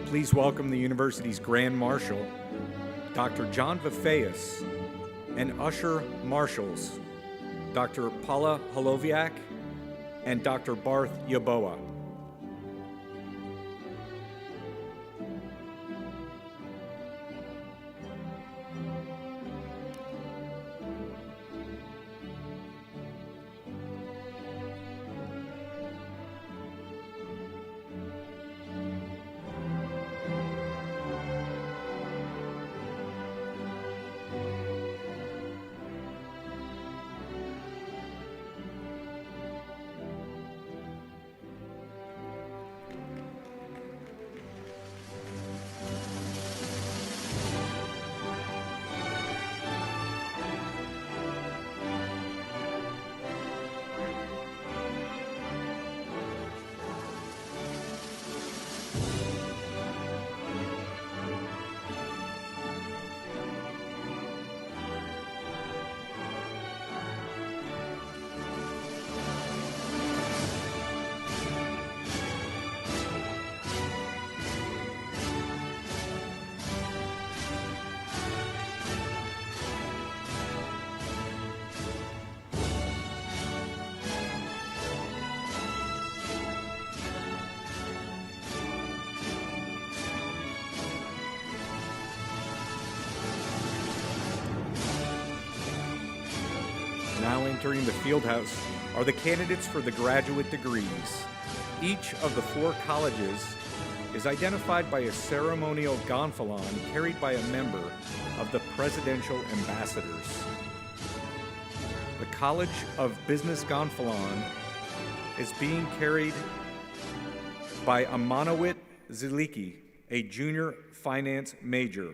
Please welcome the university's Grand Marshal, Dr. John Vafeus, and Usher Marshals, Dr. Paula Holoviak and Dr. Barth Yaboa. Now entering the fieldhouse are the candidates for the graduate degrees. Each of the 4 colleges is identified by a ceremonial gonfalon carried by a member of the presidential ambassadors. The College of Business gonfalon is being carried by Amanawit Ziliki, a junior finance major.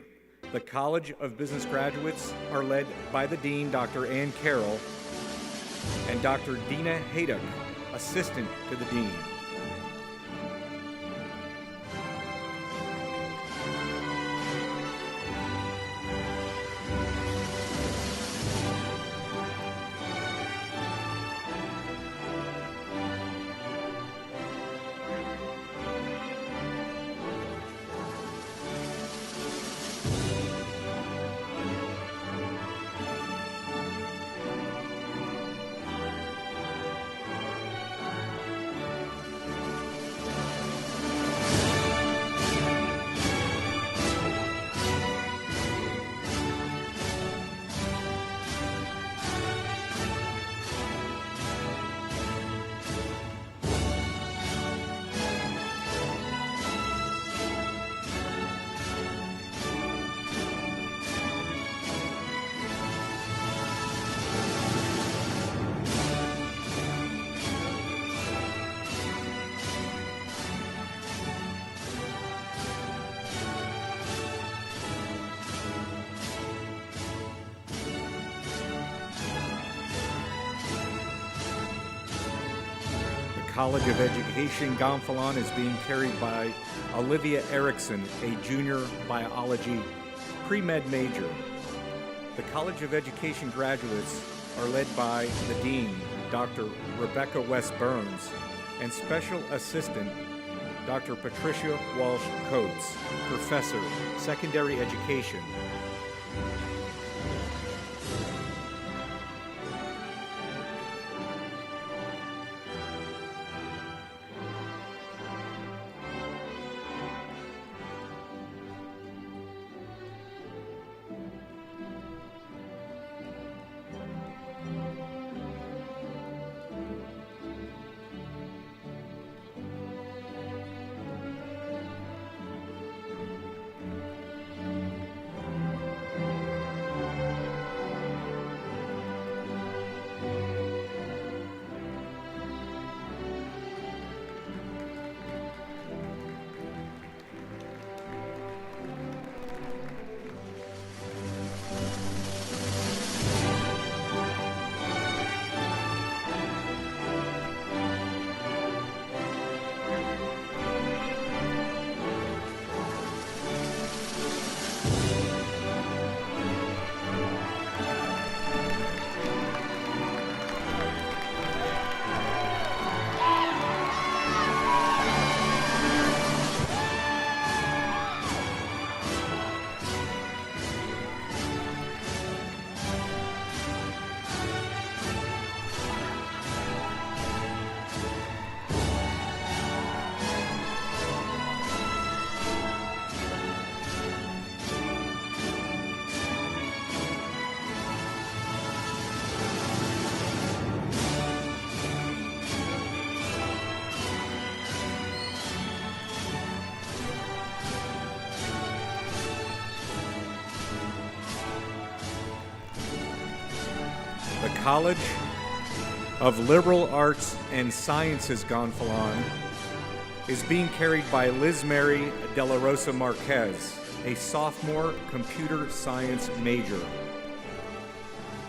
The College of Business graduates are led by the Dean, Dr. Ann Carroll, and Dr. Dina Haydock, assistant to the Dean. College of Education gonfalon is being carried by Olivia Erickson, a junior biology pre-med major. The College of Education graduates are led by the Dean, Dr. Rebecca West Burns, and Special Assistant, Dr. Patricia Walsh Coates, Professor, Secondary Education. College of Liberal Arts and Sciences gonfalon is being carried by Liz Mary De La Rosa Marquez, a sophomore computer science major.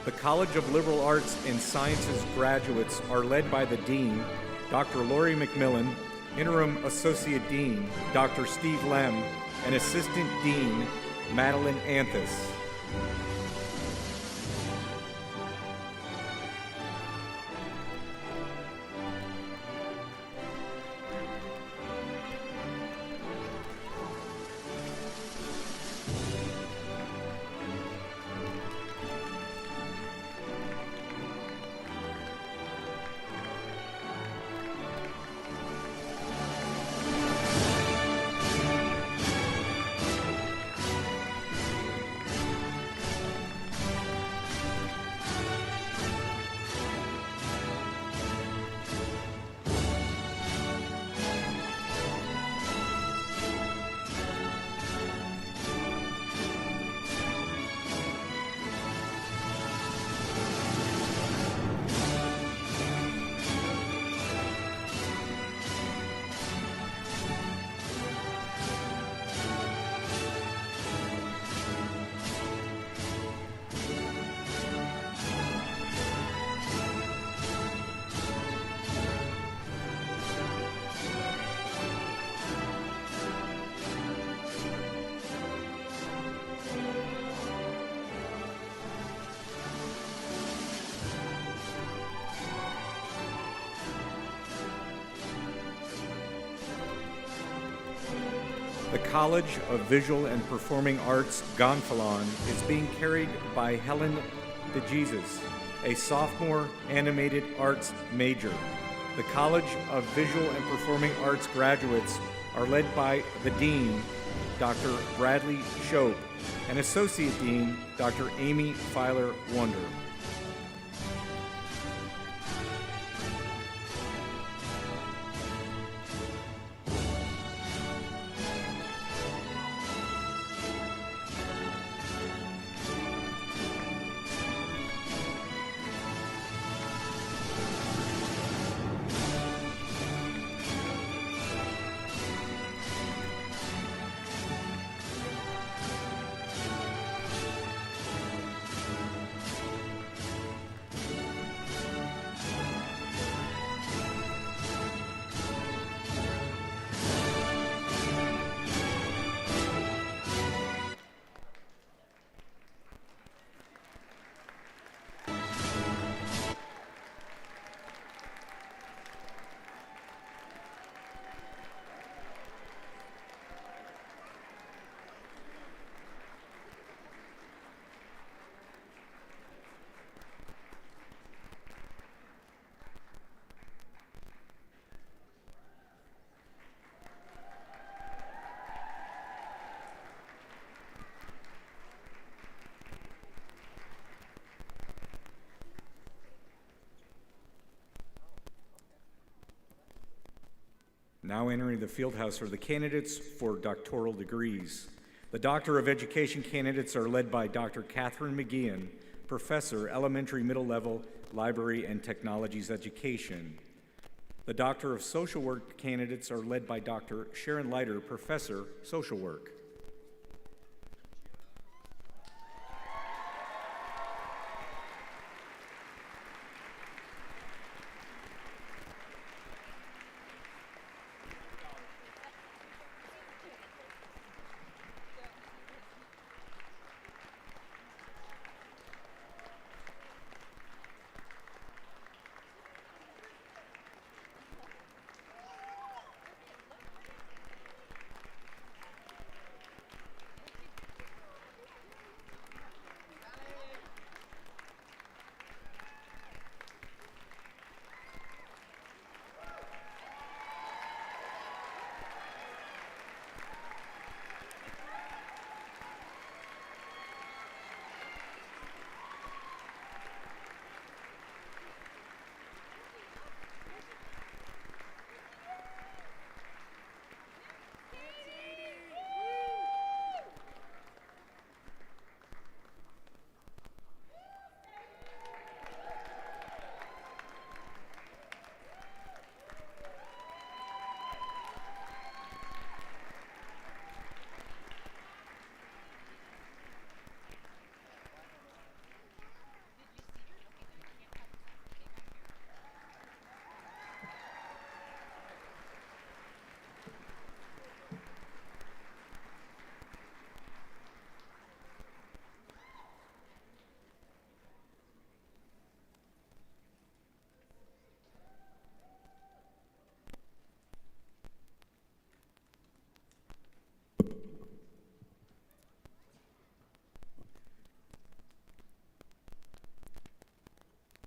The College of Liberal Arts and Sciences graduates are led by the Dean, Dr. Lori McMillan, Interim Associate Dean, Dr. Steve Lem, and Assistant Dean, Madeline Anthus. The College of Visual and Performing Arts gonfalon is being carried by Helen DeJesus, a sophomore animated arts major. The College of Visual and Performing Arts graduates are led by the Dean, Dr. Bradley Shope, and Associate Dean, Dr. Amy Filer Wonder. Now entering the field house are the candidates for doctoral degrees. The Doctor of Education candidates are led by Dr. Catherine McGeehan, Professor, Elementary Middle Level, Library and Technologies Education. The Doctor of Social Work candidates are led by Dr. Sharon Leiter, Professor, Social Work.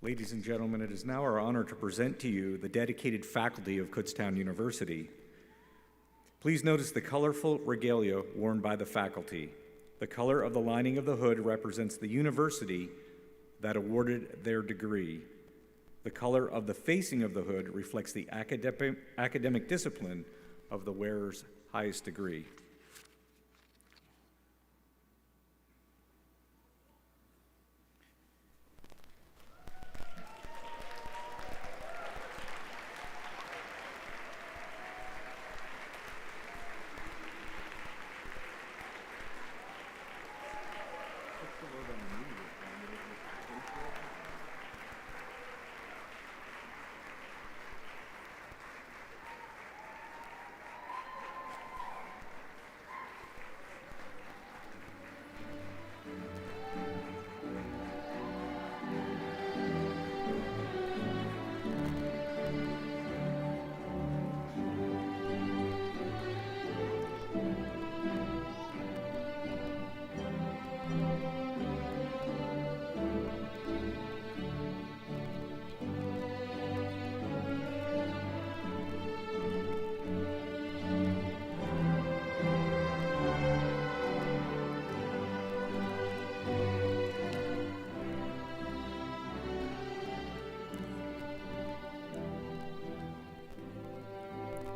Ladies and gentlemen, it is now our honor to present to you the dedicated faculty of Kutztown University. Please notice the colorful regalia worn by the faculty. The color of the lining of the hood represents the university that awarded their degree. The color of the facing of the hood reflects the academic discipline of the wearer's highest degree.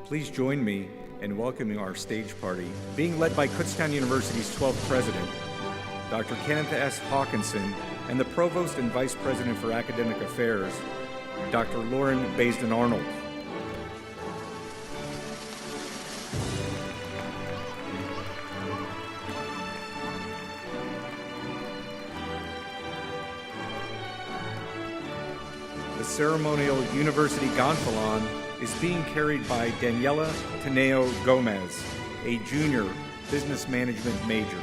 Please join me in welcoming our stage party, being led by Kutztown University's 12th president, Dr. Kenneth S. Hawkinson, and the Provost and Vice President for Academic Affairs, Dr. Lauren Baisden-Arnold. The ceremonial university gonfalon is being carried by Daniela Teneo Gomez, a junior business management major.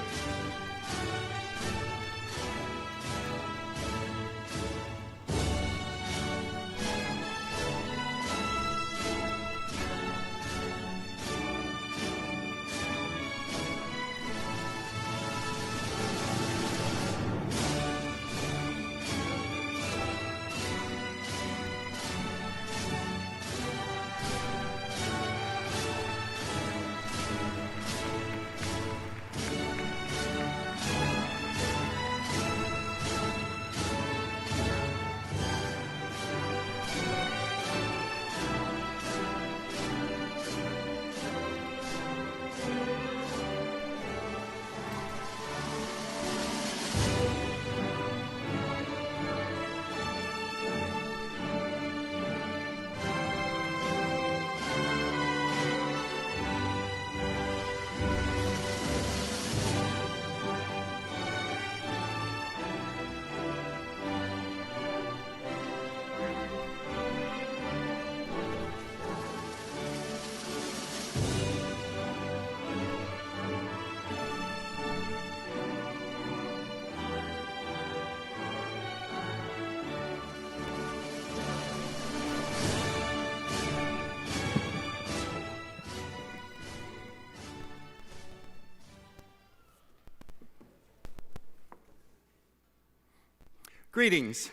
Greetings.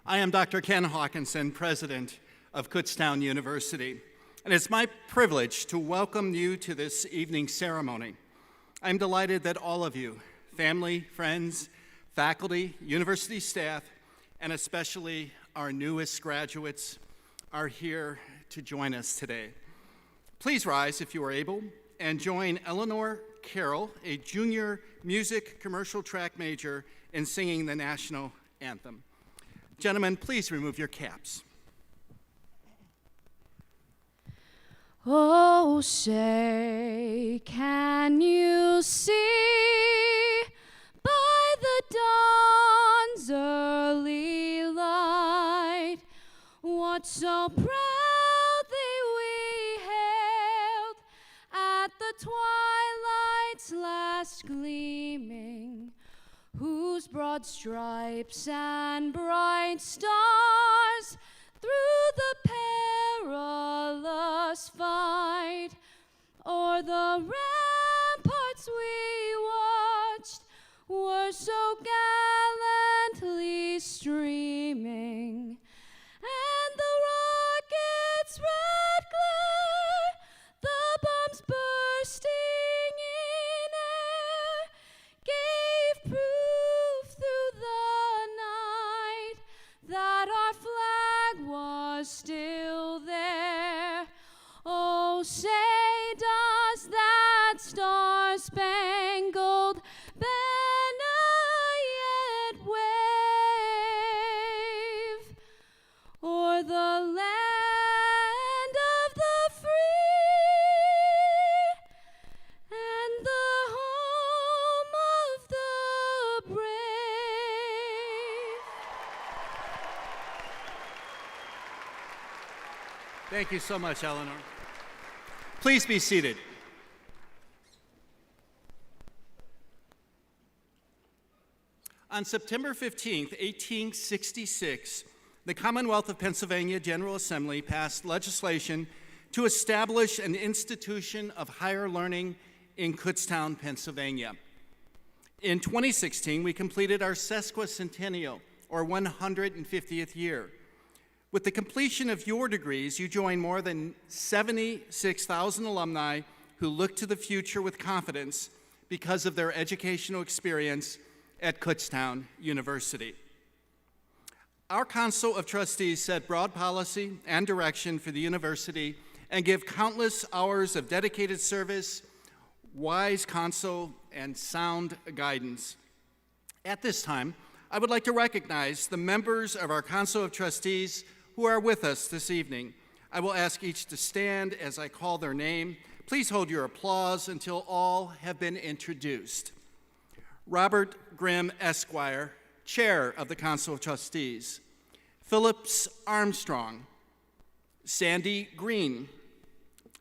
I am Dr. Ken Hawkinson, president of Kutztown University, and it's my privilege to welcome you to this evening's ceremony. I'm delighted that all of you, family, friends, faculty, university staff, and especially our newest graduates, are here to join us today. Please rise if you are able and join Eleanor Carroll, a junior music commercial track major, in singing the national anthem. Gentlemen, please remove your caps. Oh, say, can you see by the dawn's early light what so proudly we hailed at the twilight's last gleaming, whose broad stripes and bright stars through the perilous fight o'er the ramparts we watched were so gallantly streaming, Thank you so much, Eleanor. Please be seated. On September 15th, 1866, the Commonwealth of Pennsylvania General Assembly passed legislation to establish an institution of higher learning in Kutztown, Pennsylvania. In 2016, we completed our sesquicentennial, or 150th year. With the completion of your degrees, you join more than 76,000 alumni who look to the future with confidence because of their educational experience at Kutztown University. Our Council of Trustees set broad policy and direction for the university and give countless hours of dedicated service, wise counsel, and sound guidance. At this time, I would like to recognize the members of our Council of Trustees who are with us this evening. I will ask each to stand as I call their name. Please hold your applause until all have been introduced. Robert Grimm, Esquire, Chair of the Council of Trustees. Phillips Armstrong, Sandy Green,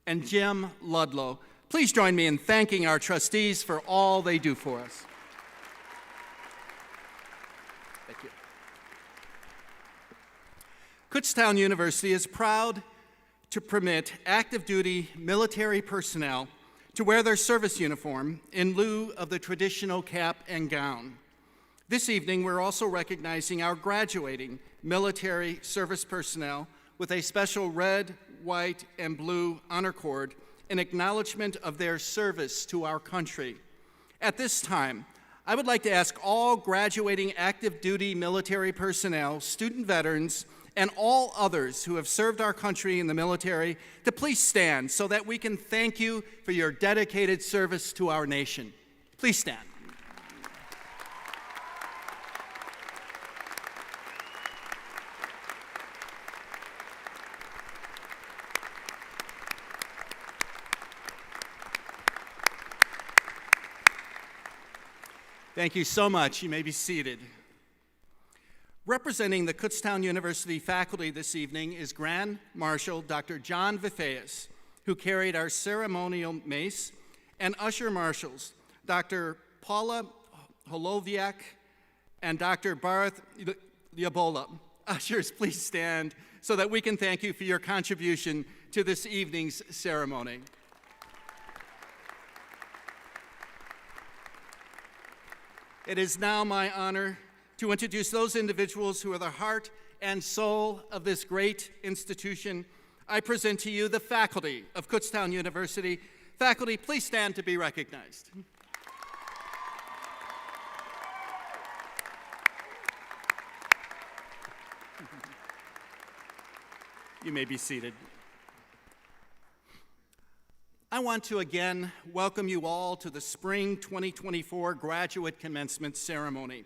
and Jim Ludlow. Please join me in thanking our trustees for all they do for us. Thank you. Kutztown University is proud to permit active duty military personnel to wear their service uniform in lieu of the traditional cap and gown. This evening, we're also recognizing our graduating military service personnel with a special red, white, and blue honor cord in acknowledgement of their service to our country. At this time, I would like to ask all graduating active duty military personnel, student veterans, and all others who have served our country in the military to please stand so that we can thank you for your dedicated service to our nation. Please stand. Thank you so much. You may be seated. Representing the Kutztown University faculty this evening is Grand Marshal Dr. John Vifeus, who carried our ceremonial mace, and usher marshals Dr. Paula Holoviak and Dr. Barath Yabola. Ushers, please stand so that we can thank you for your contribution to this evening's ceremony. It is now my honor to introduce those individuals who are the heart and soul of this great institution. I present to you the faculty of Kutztown University. Faculty, please stand to be recognized. You may be seated. I want to again welcome you all to the Spring 2024 Graduate Commencement Ceremony.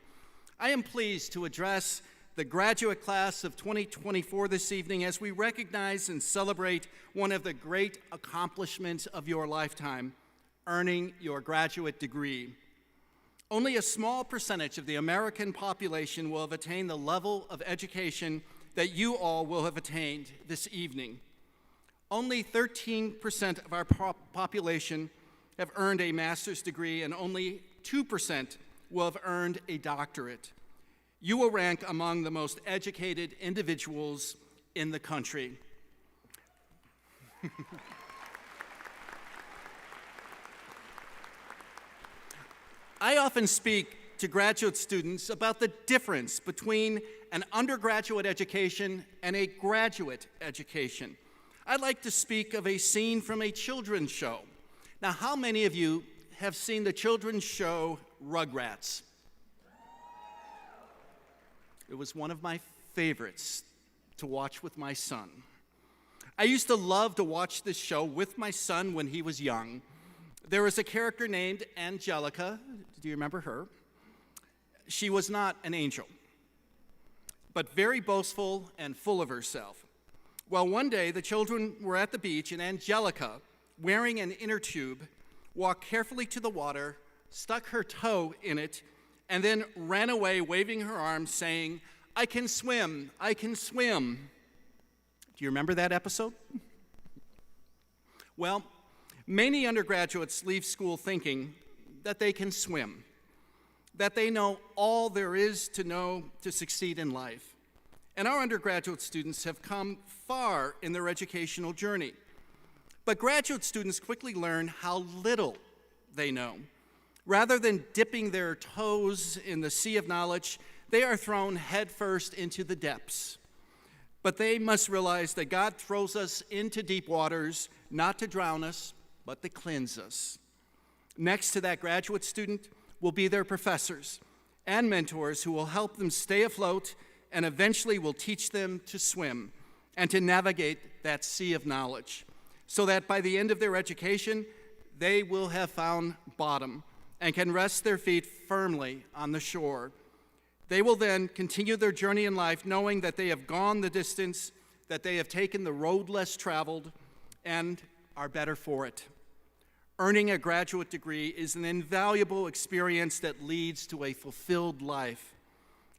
I am pleased to address the graduate class of 2024 this evening as we recognize and celebrate one of the great accomplishments of your lifetime, earning your graduate degree. Only a small percentage of the American population will have attained the level of education that you all will have attained this evening. Only 13% of our population have earned a master's degree, and only 2% will have earned a doctorate. You will rank among the most educated individuals in the country. I often speak to graduate students about the difference between an undergraduate education and a graduate education. I'd like to speak of a scene from a children's show. Now, how many of you have seen the children's show Rugrats? It was one of my favorites to watch with my son. I used to love to watch this show with my son when he was young. There was a character named Angelica. Do you remember her? She was not an angel, but very boastful and full of herself. Well, one day the children were at the beach, and Angelica, wearing an inner tube, walked carefully to the water, stuck her toe in it, and then ran away waving her arms saying, "I can swim, I can swim." Do you remember that episode? Well, many undergraduates leave school thinking that they can swim, that they know all there is to know to succeed in life. And our undergraduate students have come far in their educational journey. But graduate students quickly learn how little they know. Rather than dipping their toes in the sea of knowledge, they are thrown headfirst into the depths. But they must realize that God throws us into deep waters, not to drown us, but to cleanse us. Next to that graduate student will be their professors and mentors who will help them stay afloat and eventually will teach them to swim and to navigate that sea of knowledge, so that by the end of their education, they will have found bottom and can rest their feet firmly on the shore. They will then continue their journey in life knowing that they have gone the distance, that they have taken the road less traveled, and are better for it. Earning a graduate degree is an invaluable experience that leads to a fulfilled life.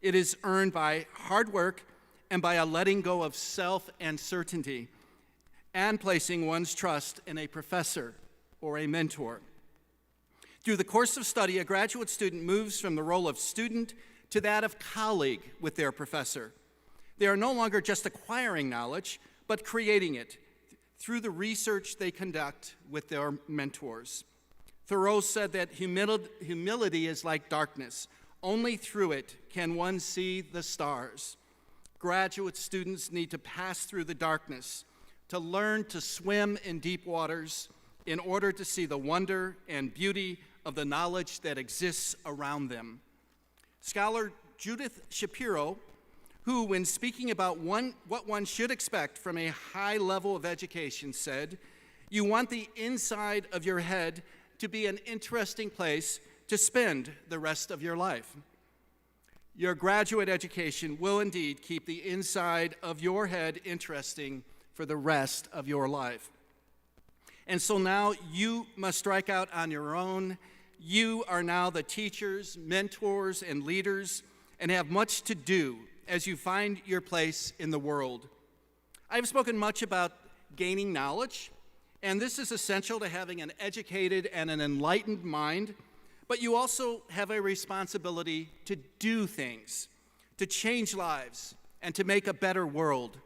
It is earned by hard work and by a letting go of self and certainty and placing one's trust in a professor or a mentor. Through the course of study, a graduate student moves from the role of student to that of colleague with their professor. They are no longer just acquiring knowledge, but creating it through the research they conduct with their mentors. Thoreau said that humility is like darkness. Only through it can one see the stars. Graduate students need to pass through the darkness to learn to swim in deep waters in order to see the wonder and beauty of the knowledge that exists around them. Scholar Judith Shapiro, who, when speaking about what one should expect from a high level of education, said, "You want the inside of your head to be an interesting place to spend the rest of your life." Your graduate education will indeed keep the inside of your head interesting for the rest of your life. And so now you must strike out on your own. You are now the teachers, mentors, and leaders, and have much to do as you find your place in the world. I've spoken much about gaining knowledge, and this is essential to having an educated and an enlightened mind, but you also have a responsibility to do things, to change lives, and to make a better world.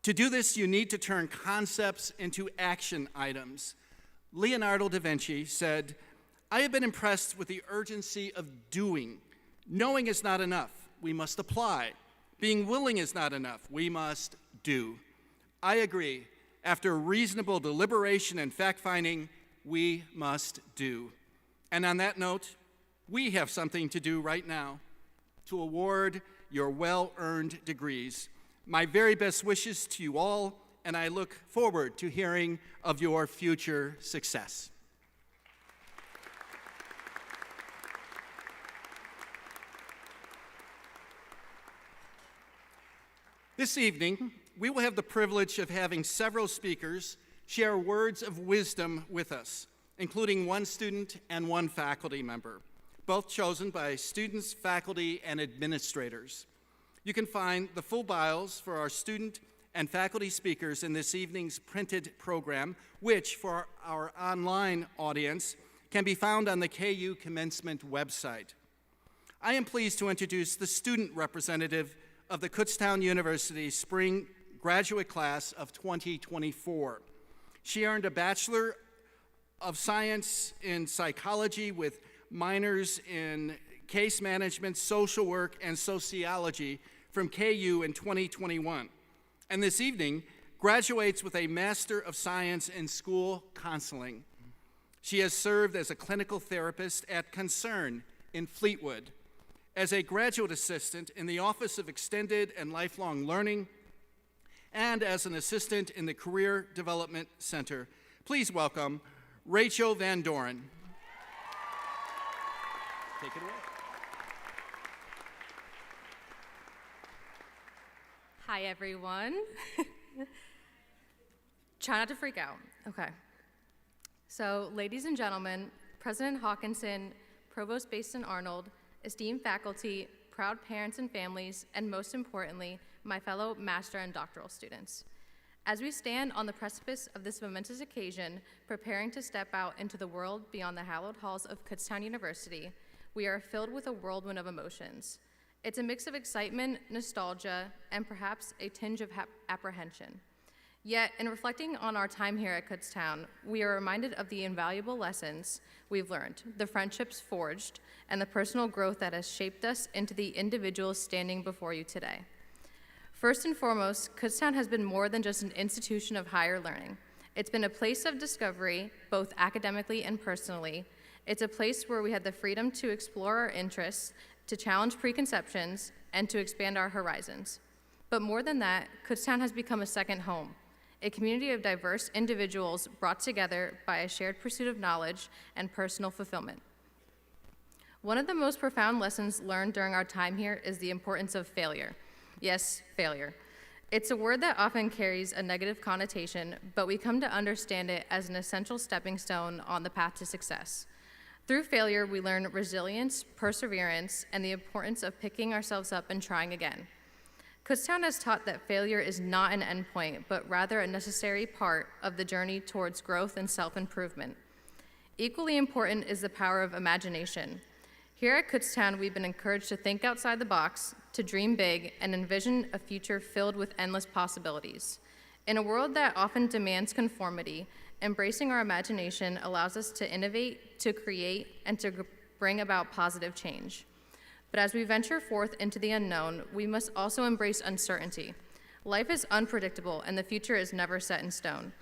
To do this, you need to turn concepts into action items. Leonardo da Vinci said, "I have been impressed with the urgency of doing. Knowing is not enough. We must apply. Being willing is not enough. We must do." I agree. After reasonable deliberation and fact-finding, we must do. And on that note, we have something to do right now to award your well-earned degrees. My very best wishes to you all, and I look forward to hearing of your future success. This evening, we will have the privilege of having several speakers share words of wisdom with us, including one student and one faculty member, both chosen by students, faculty, and administrators. You can find the full bios for our student and faculty speakers in this evening's printed program, which, for our online audience, can be found on the KU Commencement website. I am pleased to introduce the student representative of the Kutztown University Spring Graduate Class of 2024. She earned a Bachelor of Science in Psychology with minors in Case Management, Social Work, and Sociology from KU in 2021. And this evening, graduates with a Master of Science in School Counseling. She has served as a clinical therapist at Concern in Fleetwood, as a graduate assistant in the Office of Extended and Lifelong Learning, and as an assistant in the Career Development Center. Please welcome Rachel Van Doren. Take it away. Hi, everyone. Try not to freak out. Okay. So, ladies and gentlemen, President Hawkinson, Provost Baston Arnold, esteemed faculty, proud parents and families, and most importantly, my fellow master and doctoral students. As we stand on the precipice of this momentous occasion, preparing to step out into the world beyond the hallowed halls of Kutztown University, we are filled with a whirlwind of emotions. It's a mix of excitement, nostalgia, and perhaps a tinge of apprehension. Yet, in reflecting on our time here at Kutztown, we are reminded of the invaluable lessons we've learned, the friendships forged, and the personal growth that has shaped us into the individuals standing before you today. First and foremost, Kutztown has been more than just an institution of higher learning. It's been a place of discovery, both academically and personally. It's a place where we had the freedom to explore our interests, to challenge preconceptions, and to expand our horizons. But more than that, Kutztown has become a second home, a community of diverse individuals brought together by a shared pursuit of knowledge and personal fulfillment. One of the most profound lessons learned during our time here is the importance of failure. Yes, failure. It's a word that often carries a negative connotation, but we come to understand it as an essential stepping stone on the path to success. Through failure, we learn resilience, perseverance, and the importance of picking ourselves up and trying again. Kutztown has taught that failure is not an endpoint, but rather a necessary part of the journey towards growth and self-improvement. Equally important is the power of imagination. Here at Kutztown, we've been encouraged to think outside the box, to dream big, and envision a future filled with endless possibilities. In a world that often demands conformity, embracing our imagination allows us to innovate, to create, and to bring about positive change. But as we venture forth into the unknown, we must also embrace uncertainty. Life is unpredictable, and the future is never set in stone.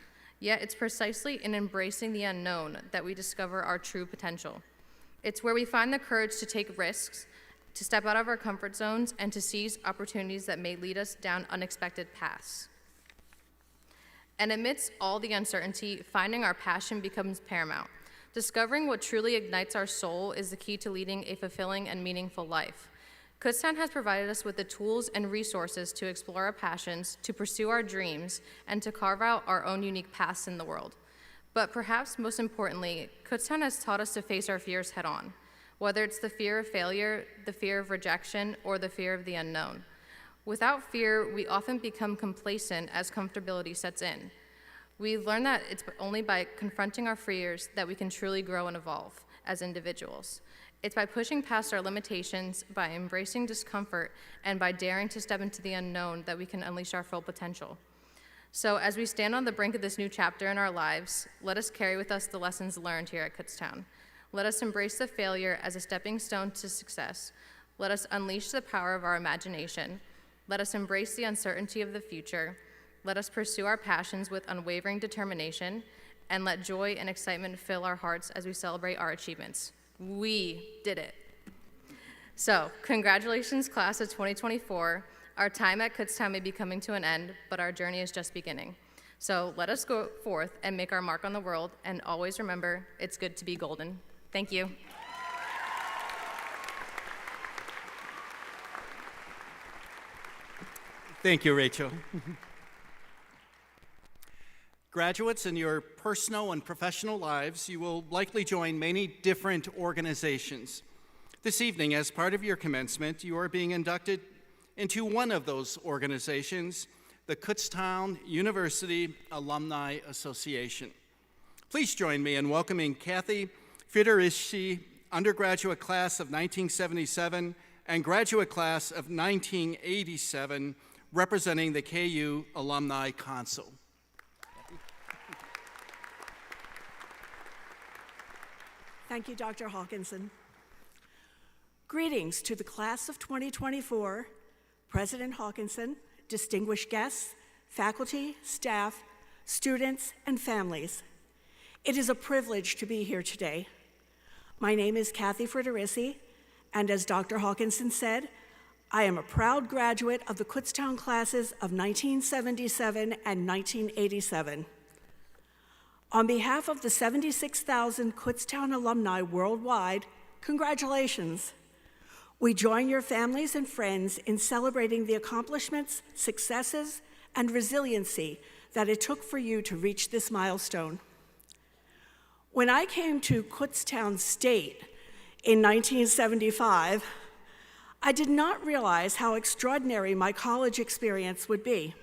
Yet it's precisely in embracing the unknown that we discover our true potential. It's where we find the courage to take risks, to step out of our comfort zones, and to seize opportunities that may lead us down unexpected paths. And amidst all the uncertainty, finding our passion becomes paramount. Discovering what truly ignites our soul is the key to leading a fulfilling and meaningful life. Kutztown has provided us with the tools and resources to explore our passions, to pursue our dreams, and to carve out our own unique paths in the world. But perhaps most importantly, Kutztown has taught us to face our fears head on, whether it's the fear of failure, the fear of rejection, or the fear of the unknown. Without fear, we often become complacent as comfortability sets in. We've learned that it's only by confronting our fears that we can truly grow and evolve as individuals. It's by pushing past our limitations, by embracing discomfort, and by daring to step into the unknown that we can unleash our full potential. So as we stand on the brink of this new chapter in our lives, let us carry with us the lessons learned here at Kutztown. Let us embrace the failure as a stepping stone to success. Let us unleash the power of our imagination. Let us embrace the uncertainty of the future. Let us pursue our passions with unwavering determination, and let joy and excitement fill our hearts as we celebrate our achievements. We did it. So, congratulations, class of 2024. Our time at Kutztown may be coming to an end, but our journey is just beginning. So let us go forth and make our mark on the world, and always remember, it's good to be golden. Thank you. Thank you, Rachel. Graduates, in your personal and professional lives, you will likely join many different organizations. This evening, as part of your commencement, you are being inducted into one of those organizations, the Kutztown University Alumni Association. Please join me in welcoming Kathy Federici, undergraduate class of 1977 and graduate class of 1987, representing the KU Alumni Council. Thank you, Dr. Hawkinson. Greetings to the class of 2024, President Hawkinson, distinguished guests, faculty, staff, students, and families. It is a privilege to be here today. My name is Kathy Federici, and as Dr. Hawkinson said, I am a proud graduate of the Kutztown classes of 1977 and 1987. On behalf of the 76,000 Kutztown alumni worldwide, congratulations. We join your families and friends in celebrating the accomplishments, successes, and resiliency that it took for you to reach this milestone. When I came to Kutztown State in 1975, I did not realize how extraordinary my college experience would be.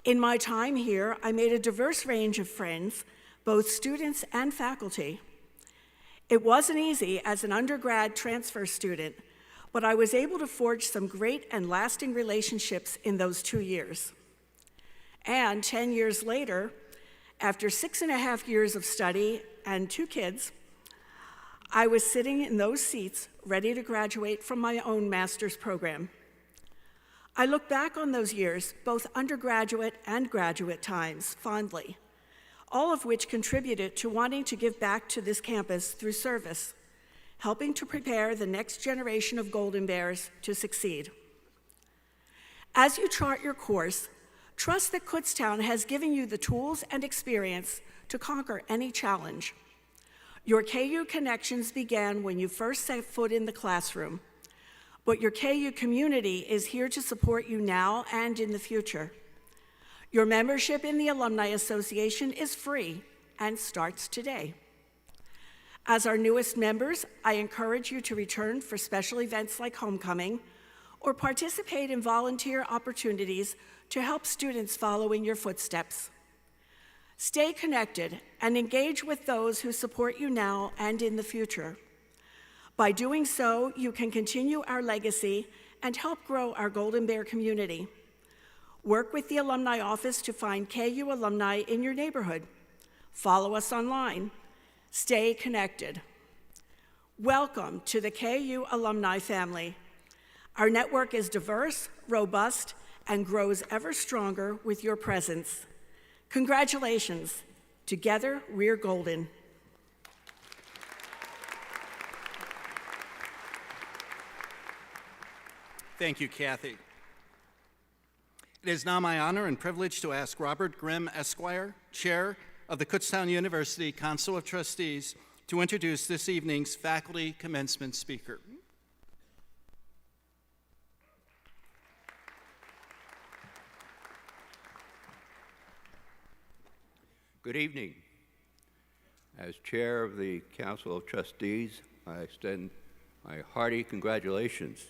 In my time here, I made a diverse range of friends, both students and faculty. It wasn't easy as an undergrad transfer student, but I was able to forge some great and lasting relationships in those 2 years. And 10 years later, after 6.5 years of study and 2 kids, I was sitting in those seats ready to graduate from my own master's program. I look back on those years, both undergraduate and graduate times, fondly, all of which contributed to wanting to give back to this campus through service, helping to prepare the next generation of Golden Bears to succeed. As you chart your course, trust that Kutztown has given you the tools and experience to conquer any challenge. Your KU connections began when you first set foot in the classroom, but your KU community is here to support you now and in the future. Your membership in the Alumni Association is free and starts today. As our newest members, I encourage you to return for special events like homecoming or participate in volunteer opportunities to help students follow in your footsteps. Stay connected and engage with those who support you now and in the future. By doing so, you can continue our legacy and help grow our Golden Bear community. Work with the Alumni Office to find KU alumni in your neighborhood. Follow us online. Stay connected. Welcome to the KU alumni family. Our network is diverse, robust, and grows ever stronger with your presence. Congratulations. Together, we're golden. Thank you, Kathy. It is now my honor and privilege to ask Robert Grimm, Esquire, Chair of the Kutztown University Council of Trustees, to introduce this evening's faculty commencement speaker. Good evening. As Chair of the Council of Trustees, I extend my hearty congratulations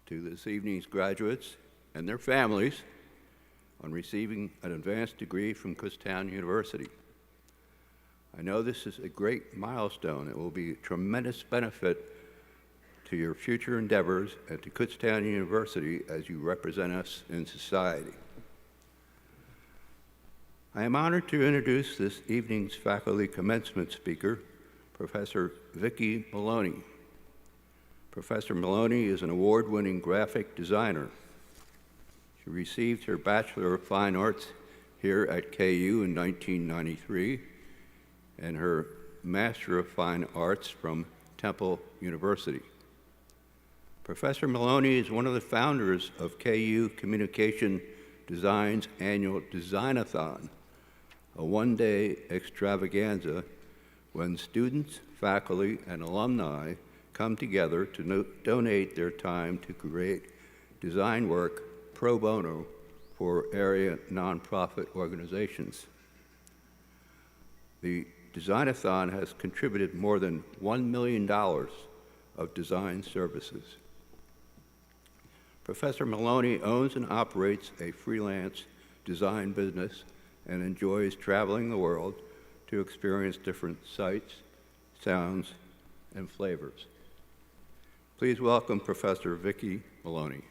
to this evening's graduates and their families on receiving an advanced degree from Kutztown University. I know this is a great milestone. It will be a tremendous benefit to your future endeavors and to Kutztown University as you represent us in society. I am honored to introduce this evening's faculty commencement speaker, Professor Vicki Maloney. Professor Maloney is an award-winning graphic designer. She received her Bachelor of Fine Arts here at KU in 1993 and her Master of Fine Arts from Temple University. Professor Maloney is one of the founders of KU Communication Design's annual Design-a-thon, a one-day extravaganza when students, faculty, and alumni come together to donate their time to create design work pro bono for area nonprofit organizations. The Design-a-thon has contributed more than $1 million of design services. Professor Maloney owns and operates a freelance design business and enjoys traveling the world to experience different sights, sounds, and flavors. Please welcome Professor Vicki Maloney.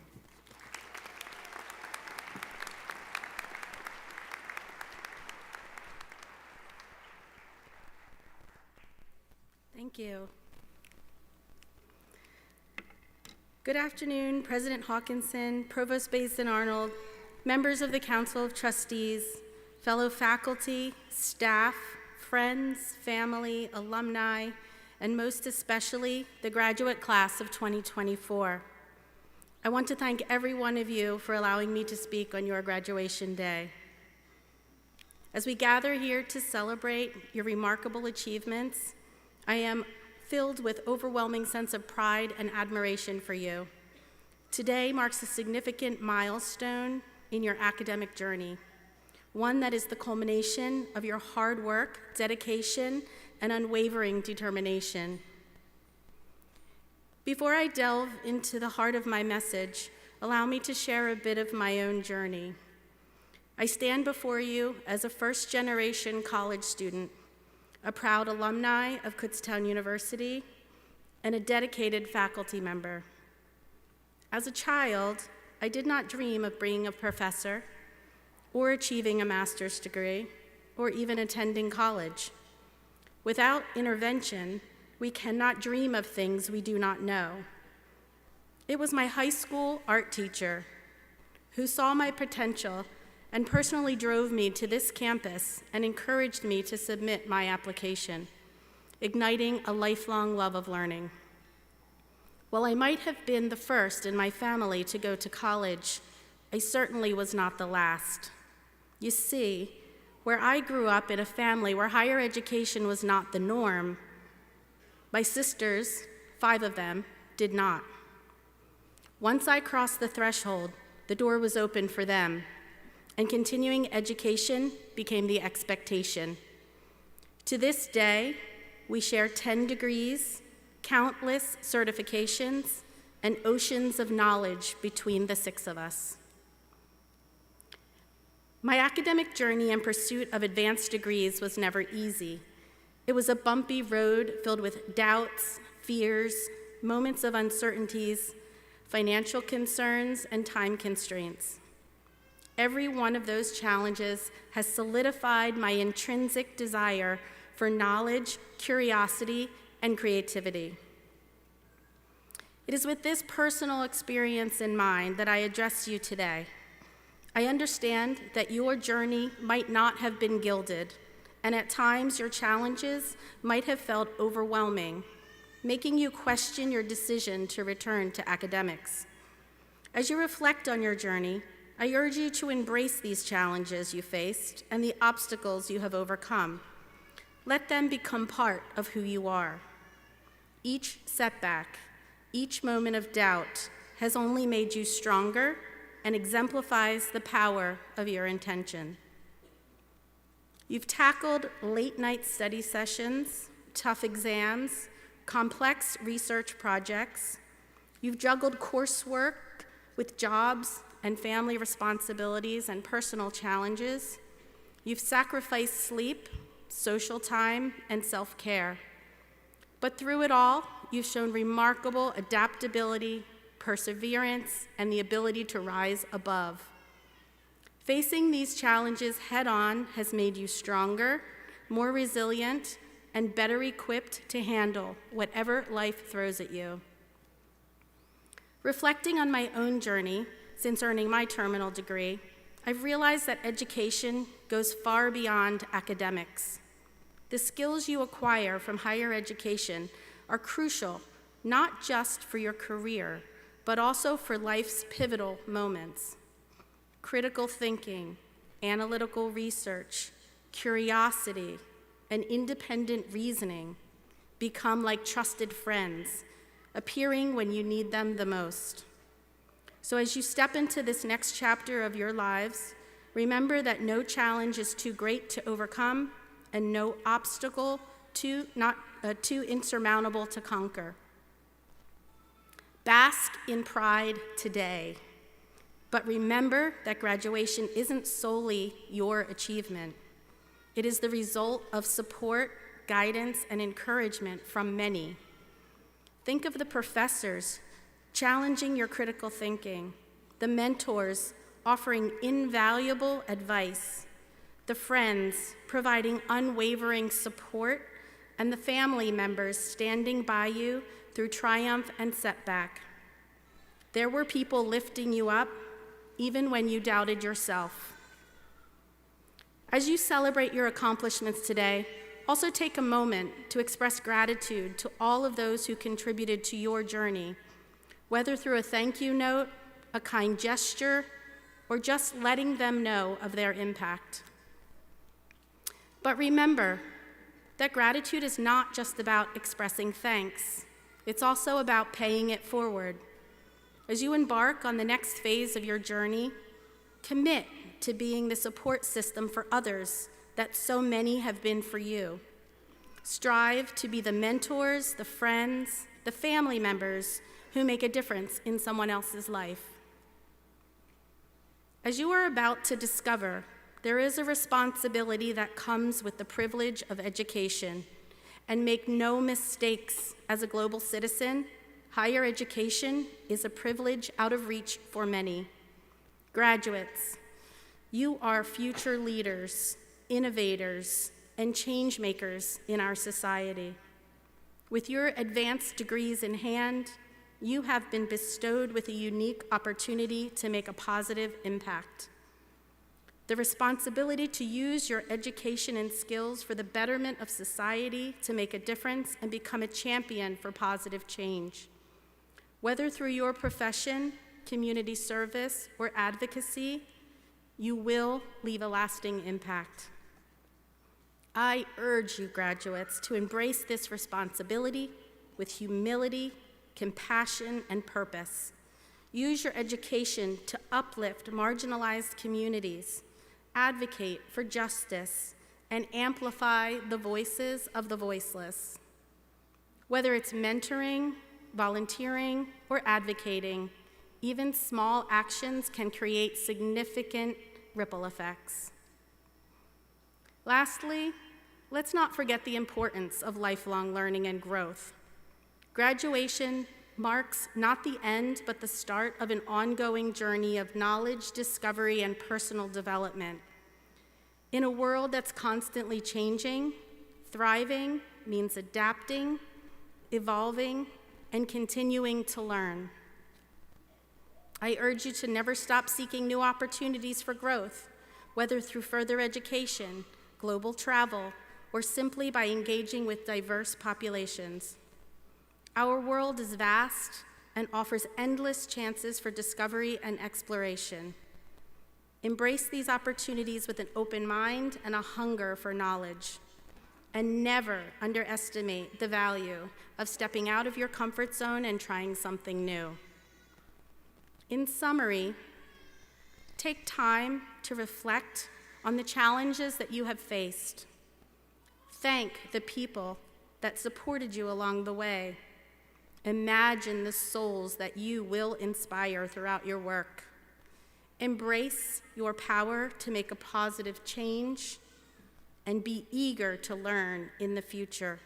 Thank you. Good afternoon, President Hawkinson, Provost Basin Arnold, members of the Council of Trustees, fellow faculty, staff, friends, family, alumni, and most especially the graduate class of 2024. I want to thank every one of you for allowing me to speak on your graduation day. As we gather here to celebrate your remarkable achievements, I am filled with overwhelming sense of pride and admiration for you. Today marks a significant milestone in your academic journey, one that is the culmination of your hard work, dedication, and unwavering determination. Before I delve into the heart of my message, allow me to share a bit of my own journey. I stand before you as a first-generation college student, a proud alumni of Kutztown University, and a dedicated faculty member. As a child, I did not dream of being a professor, or achieving a master's degree, or even attending college. Without intervention, we cannot dream of things we do not know. It was my high school art teacher who saw my potential and personally drove me to this campus and encouraged me to submit my application, igniting a lifelong love of learning. While I might have been the first in my family to go to college, I certainly was not the last. You see, where I grew up in a family where higher education was not the norm, my sisters, 5 of them, did not. Once I crossed the threshold, the door was open for them, and continuing education became the expectation. To this day, we share 10 degrees, countless certifications, and oceans of knowledge between the 6 of us. My academic journey in pursuit of advanced degrees was never easy. It was a bumpy road filled with doubts, fears, moments of uncertainties, financial concerns, and time constraints. Every one of those challenges has solidified my intrinsic desire for knowledge, curiosity, and creativity. It is with this personal experience in mind that I address you today. I understand that your journey might not have been gilded, and at times your challenges might have felt overwhelming, making you question your decision to return to academics. As you reflect on your journey, I urge you to embrace these challenges you faced and the obstacles you have overcome. Let them become part of who you are. Each setback, each moment of doubt has only made you stronger and exemplifies the power of your intention. You've tackled late-night study sessions, tough exams, complex research projects. You've juggled coursework with jobs and family responsibilities and personal challenges. You've sacrificed sleep, social time, and self-care. But through it all, you've shown remarkable adaptability, perseverance, and the ability to rise above. Facing these challenges head-on has made you stronger, more resilient, and better equipped to handle whatever life throws at you. Reflecting on my own journey since earning my terminal degree, I've realized that education goes far beyond academics. The skills you acquire from higher education are crucial, not just for your career, but also for life's pivotal moments. Critical thinking, analytical research, curiosity, and independent reasoning become like trusted friends, appearing when you need them the most. So as you step into this next chapter of your lives, remember that no challenge is too great to overcome and no obstacle too insurmountable to conquer. Bask in pride today, but remember that graduation isn't solely your achievement. It is the result of support, guidance, and encouragement from many. Think of the professors challenging your critical thinking, the mentors offering invaluable advice, the friends providing unwavering support, and the family members standing by you through triumph and setback. There were people lifting you up, even when you doubted yourself. As you celebrate your accomplishments today, also take a moment to express gratitude to all of those who contributed to your journey, whether through a thank you note, a kind gesture, or just letting them know of their impact. But remember that gratitude is not just about expressing thanks. It's also about paying it forward. As you embark on the next phase of your journey, commit to being the support system for others that so many have been for you. Strive to be the mentors, the friends, the family members who make a difference in someone else's life. As you are about to discover, there is a responsibility that comes with the privilege of education. And make no mistakes, as a global citizen, higher education is a privilege out of reach for many. Graduates, you are future leaders, innovators, and change makers in our society. With your advanced degrees in hand, you have been bestowed with a unique opportunity to make a positive impact. The responsibility to use your education and skills for the betterment of society to make a difference and become a champion for positive change. Whether through your profession, community service, or advocacy, you will leave a lasting impact. I urge you, graduates, to embrace this responsibility with humility, compassion, and purpose. Use your education to uplift marginalized communities, advocate for justice, and amplify the voices of the voiceless. Whether it's mentoring, volunteering, or advocating, even small actions can create significant ripple effects. Lastly, let's not forget the importance of lifelong learning and growth. Graduation marks not the end, but the start of an ongoing journey of knowledge, discovery, and personal development. In a world that's constantly changing, thriving means adapting, evolving, and continuing to learn. I urge you to never stop seeking new opportunities for growth, whether through further education, global travel, or simply by engaging with diverse populations. Our world is vast and offers endless chances for discovery and exploration. Embrace these opportunities with an open mind and a hunger for knowledge. And never underestimate the value of stepping out of your comfort zone and trying something new. In summary, take time to reflect on the challenges that you have faced. Thank the people that supported you along the way. Imagine the souls that you will inspire throughout your work. Embrace your power to make a positive change and be eager to learn in the future.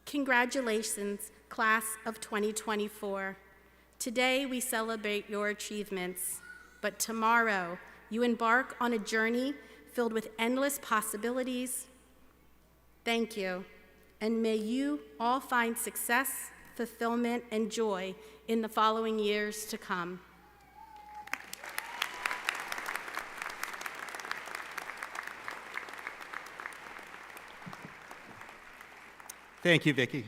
Congratulations, class of 2024. Today we celebrate your achievements, but tomorrow you embark on a journey filled with endless possibilities. Thank you, and may you all find success, fulfillment, and joy in the following years to come. Thank you, Vicki.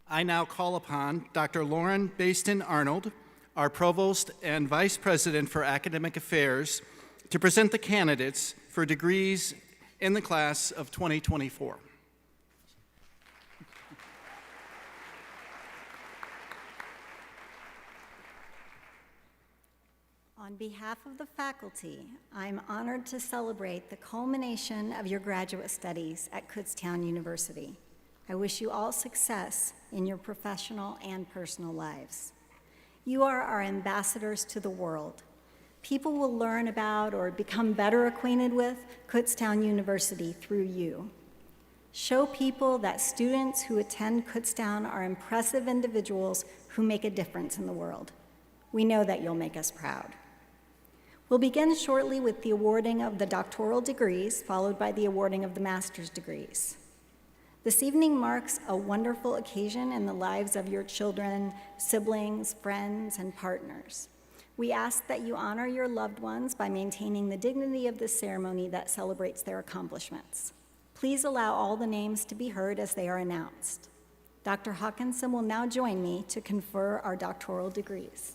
I now call upon Dr. Lauren Baston-Arnold, our Provost and Vice President for Academic Affairs, to present the candidates for degrees in the class of 2024. On behalf of the faculty, I'm honored to celebrate the culmination of your graduate studies at Kutztown University. I wish you all success in your professional and personal lives. You are our ambassadors to the world. People will learn about or become better acquainted with Kutztown University through you. Show people that students who attend Kutztown are impressive individuals who make a difference in the world. We know that you'll make us proud. We'll begin shortly with the awarding of the doctoral degrees, followed by the awarding of the master's degrees. This evening marks a wonderful occasion in the lives of your children, siblings, friends, and partners. We ask that you honor your loved ones by maintaining the dignity of this ceremony that celebrates their accomplishments. Please allow all the names to be heard as they are announced. Dr. Hawkinson will now join me to confer our doctoral degrees.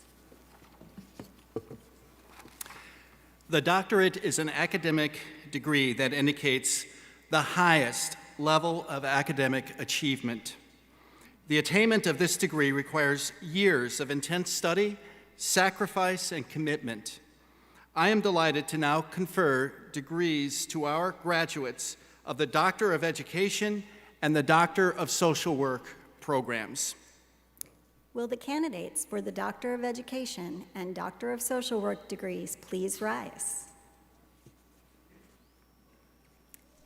The doctorate is an academic degree that indicates the highest level of academic achievement. The attainment of this degree requires years of intense study, sacrifice, and commitment. I am delighted to now confer degrees to our graduates of the Doctor of Education and the Doctor of Social Work programs. Will the candidates for the Doctor of Education and Doctor of Social Work degrees please rise?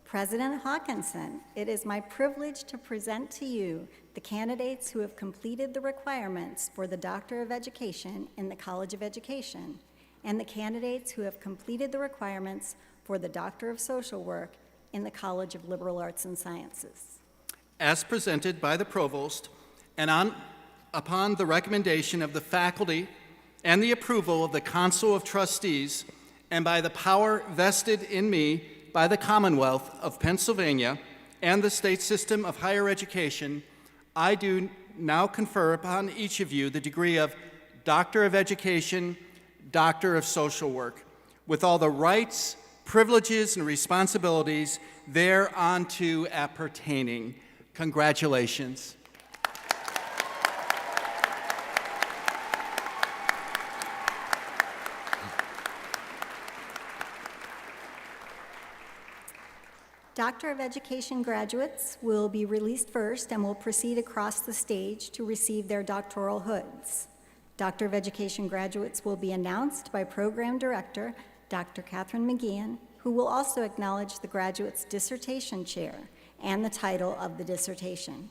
President Hawkinson, it is my privilege to present to you the candidates who have completed the requirements for the Doctor of Education in the College of Education and the candidates who have completed the requirements for the Doctor of Social Work in the College of Liberal Arts and Sciences. As presented by the Provost and upon the recommendation of the faculty and the approval of the Council of Trustees and by the power vested in me by the Commonwealth of Pennsylvania and the state system of higher education, I do now confer upon each of you the degree of Doctor of Education, Doctor of Social Work, with all the rights, privileges, and responsibilities thereunto appertaining. Congratulations. Doctor of Education graduates will be released first and will proceed across the stage to receive their doctoral hoods. Doctor of Education graduates will be announced by Program Director Dr. Catherine McGeehan, who will also acknowledge the graduate's dissertation chair and the title of the dissertation.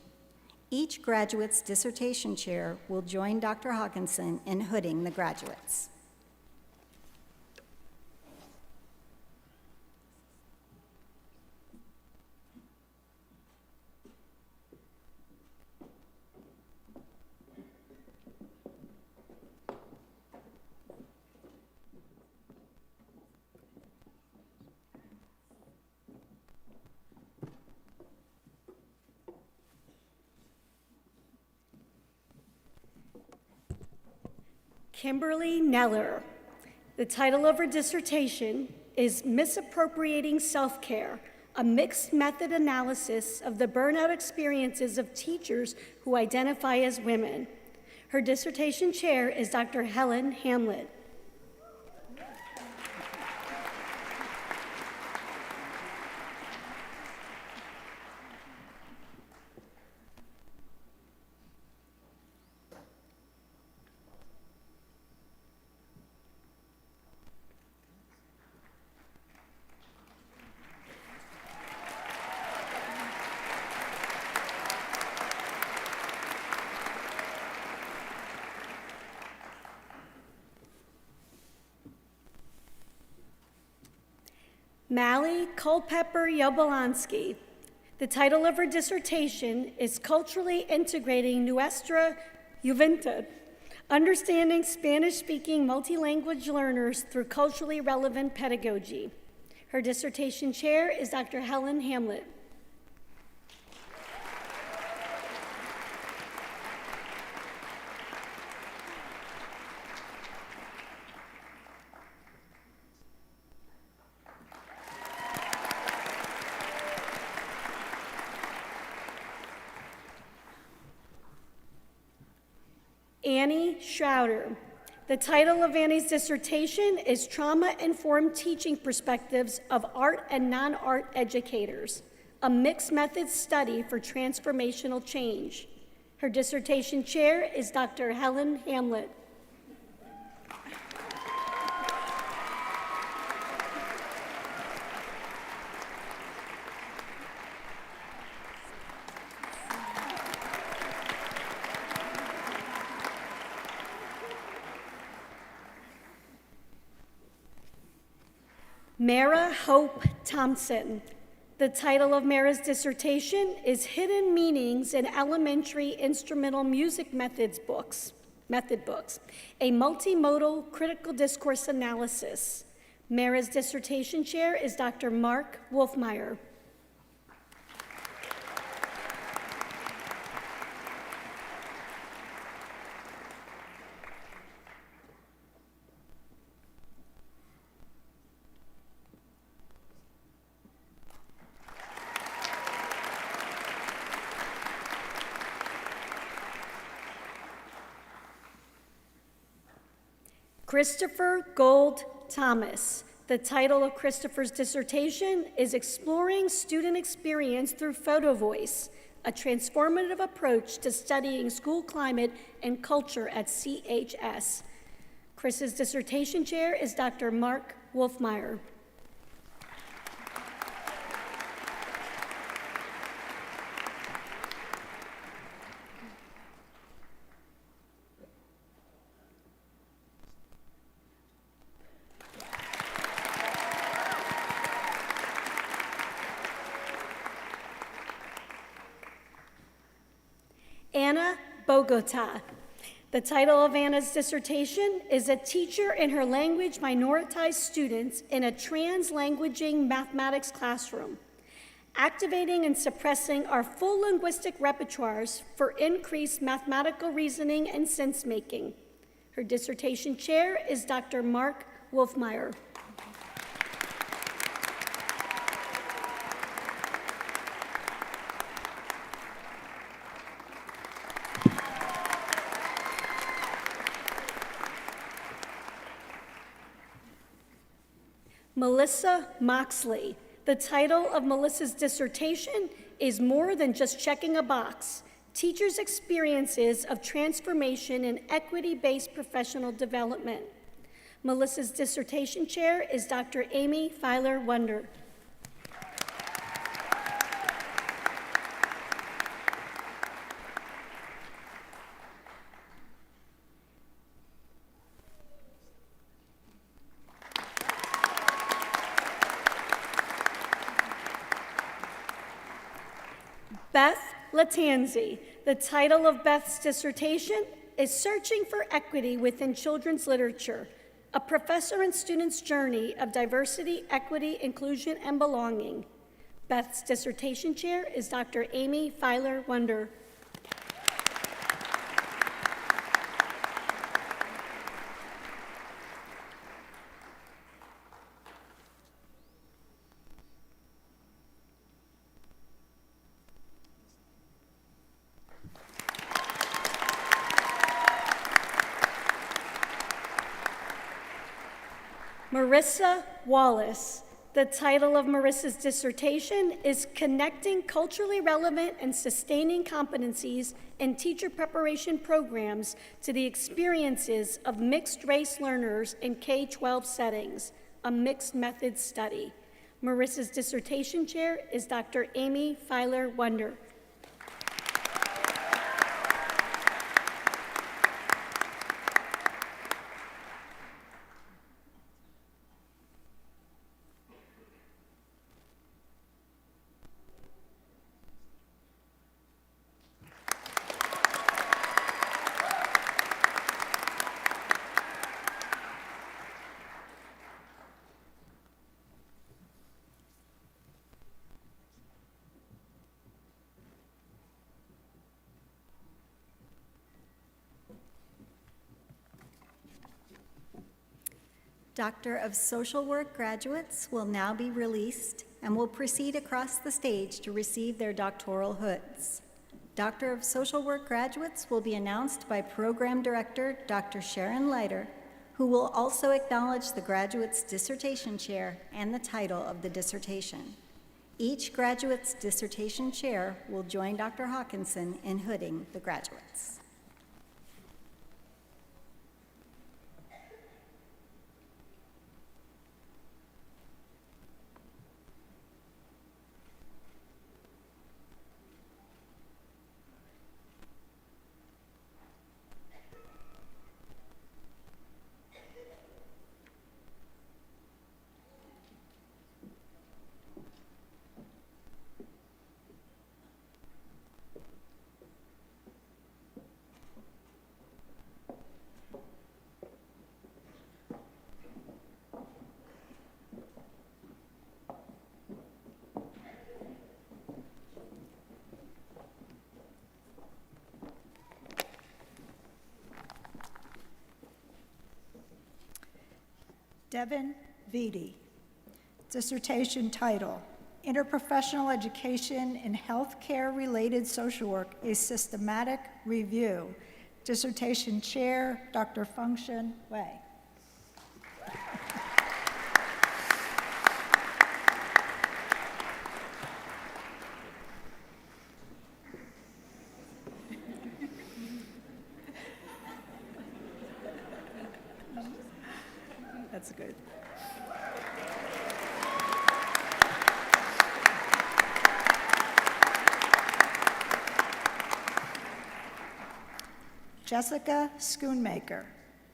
Each graduate's dissertation chair will join Dr. Hawkinson in hooding the graduates. Kimberly Neller. The title of her dissertation is Misappropriating Self-Care, a mixed method analysis of the burnout experiences of teachers who identify as women. Her dissertation chair is Dr. Helen Hamlet. Mally Culpepper Yablonsky. The title of her dissertation is Culturally Integrating Nuestra Juventud, Understanding Spanish-Speaking Multilanguage Learners Through Culturally Relevant Pedagogy. Her dissertation chair is Dr. Helen Hamlet. Annie Schroeder. The title of Annie's dissertation is Trauma-Informed Teaching Perspectives of Art and Non-Art Educators, a mixed methods study for transformational change. Her dissertation chair is Dr. Helen Hamlet. Mara Hope Thompson. The title of Mara's dissertation is Hidden Meanings in Elementary Instrumental Music Method Books, a multimodal critical discourse analysis. Mara's dissertation chair is Dr. Mark Wolfmeyer. Christopher Gold Thomas. The title of Christopher's dissertation is Exploring Student Experience Through Photo Voice, a transformative approach to studying school climate and culture at CHS. Chris's dissertation chair is Dr. Mark Wolfmeyer. Anna Bogota. The title of Anna's dissertation is A Teacher and Her Language Minoritized Students in a Trans-Languaging Mathematics Classroom, Activating and Suppressing Our Full Linguistic Repertoires for Increased Mathematical Reasoning and Sense-Making. Her dissertation chair is Dr. Mark Wolfmeyer. Melissa Moxley. The title of Melissa's dissertation is More Than Just Checking a Box: Teachers' Experiences of Transformation in Equity-Based Professional Development. Melissa's dissertation chair is Dr. Amy Filer-Wunder. Beth Latanzi. The title of Beth's dissertation is Searching for Equity Within Children's Literature, a professor and student's journey of diversity, equity, inclusion, and belonging. Beth's dissertation chair is Dr. Amy Filer-Wunder. Marissa Wallace. The title of Marissa's dissertation is Connecting Culturally Relevant and Sustaining Competencies in Teacher Preparation Programs to the Experiences of Mixed-Race Learners in K-12 Settings, a Mixed Method Study. Marissa's dissertation chair is Dr. Amy Filer-Wunder. Doctor of Social Work graduates will now be released and will proceed across the stage to receive their doctoral hoods. Doctor of Social Work graduates will be announced by Program Director Dr. Sharon Leiter, who will also acknowledge the graduate's dissertation chair and the title of the dissertation. Each graduate's dissertation chair will join Dr. Hawkinson in hooding the graduates. Devin Vitti. Dissertation title, Interprofessional Education in Healthcare-Related Social Work, a Systematic Review. Dissertation chair, Dr. Feng-Shen Wei. That's good. Jessica Schoonmaker,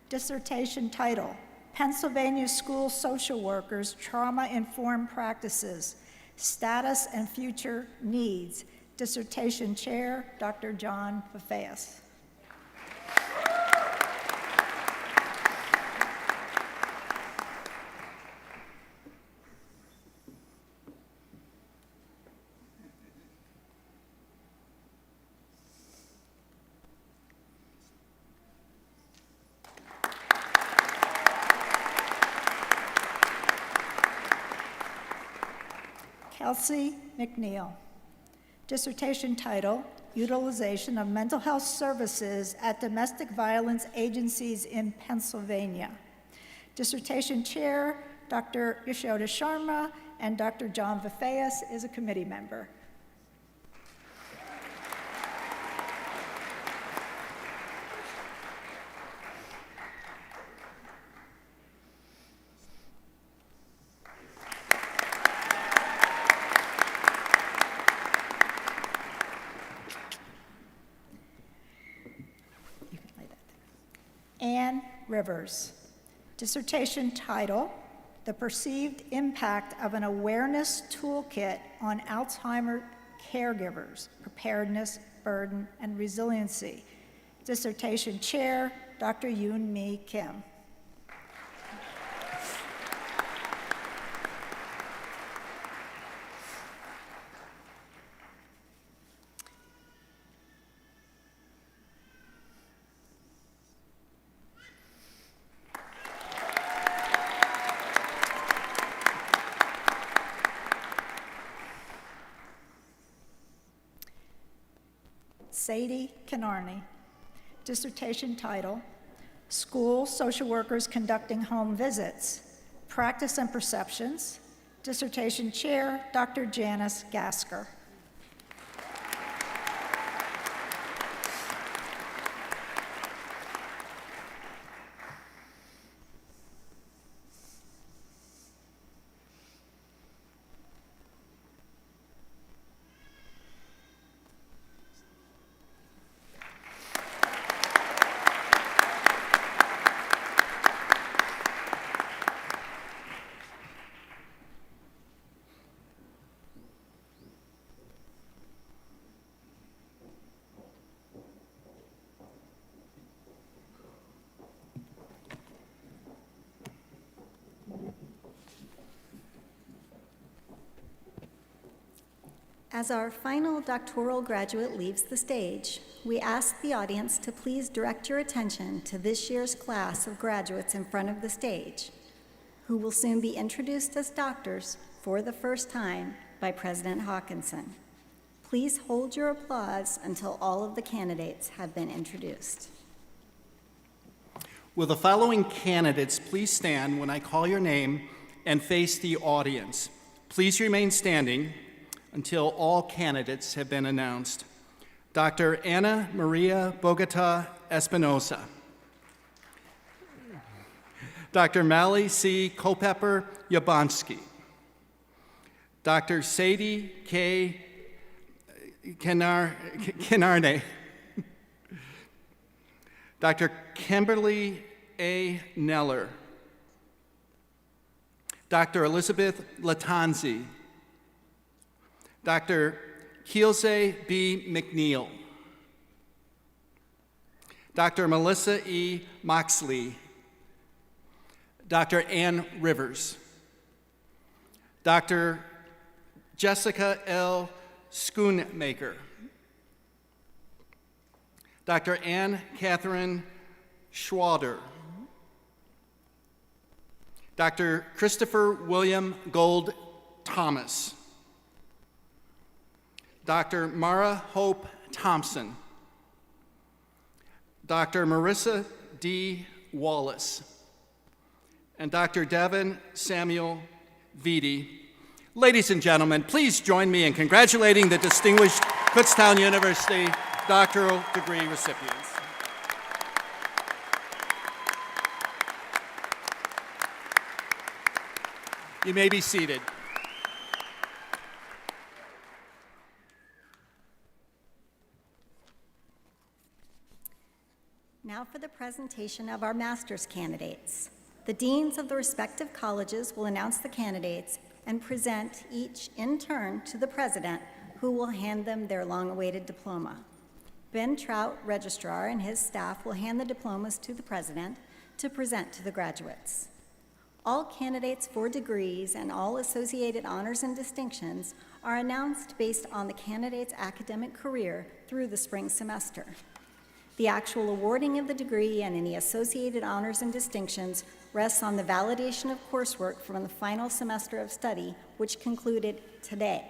dissertation title, Pennsylvania School Social Workers Trauma-Informed Practices, Status and Future Needs. Dissertation chair, Dr. John Fafeas. Kelsey McNeil. Dissertation title, Utilization of Mental Health Services at Domestic Violence Agencies in Pennsylvania. Dissertation chair, Dr. Yashoda Sharma, and Dr. John Fafeas is a committee member. Ann Rivers. Dissertation title, The Perceived Impact of an Awareness Toolkit on Alzheimer Caregivers, Preparedness, Burden, and Resiliency. Dissertation chair, Dr. Yoon Mi Kim. Sadie Kenarney. Dissertation title, School Social Workers Conducting Home Visits, Practice and Perceptions. Dissertation chair, Dr. Janice Gasker. As our final doctoral graduate leaves the stage, we ask the audience to please direct your attention to this year's class of graduates in front of the stage, who will soon be introduced as doctors for the first time by President Hawkinson. Please hold your applause until all of the candidates have been introduced. Will the following candidates please stand when I call your name and face the audience? Please remain standing until all candidates have been announced. Dr. Ana Maria Bogota Espinosa. Dr. Mally C. Culpepper Yablonsky. Dr. Sadie K. Kenarney. Dr. Kimberly A. Neller. Dr. Elizabeth Latanzi. Dr. Kielze B. McNeil. Dr. Melissa E. Moxley. Dr. Ann Rivers. Dr. Jessica L. Schoonmaker. Dr. Ann Catherine Schwader. Dr. Christopher William Gold Thomas. Dr. Mara Hope Thompson. Dr. Marissa D. Wallace. And Dr. Devin Samuel Vitti. Ladies and gentlemen, please join me in congratulating the distinguished Kutztown University doctoral degree recipients. You may be seated. Now for the presentation of our master's candidates. The deans of the respective colleges will announce the candidates and present each in turn to the president, who will hand them their long-awaited diploma. Ben Trout, registrar, and his staff will hand the diplomas to the president to present to the graduates. All candidates for degrees and all associated honors and distinctions are announced based on the candidate's academic career through the spring semester. The actual awarding of the degree and any associated honors and distinctions rests on the validation of coursework from the final semester of study, which concluded today.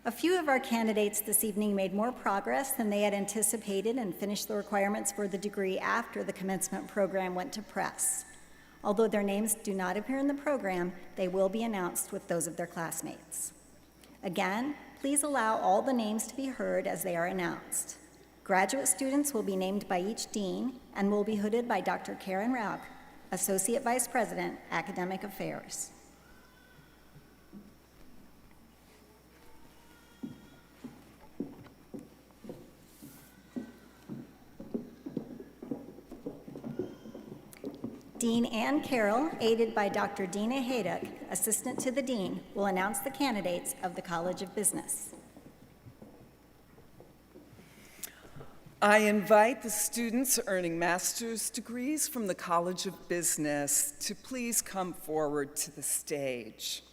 A few of our candidates this evening made more progress than they had anticipated and finished the requirements for the degree after the commencement program went to press. Although their names do not appear in the program, they will be announced with those of their classmates. Again, please allow all the names to be heard as they are announced. Graduate students will be named by each dean and will be hooded by Dr. Karen Raub, Associate Vice President, Academic Affairs. Dean Ann Carroll, aided by Dr. Dina Hayduck, Assistant to the Dean, will announce the candidates of the College of Business. I invite the students earning master's degrees from the College of Business to please come forward to the stage.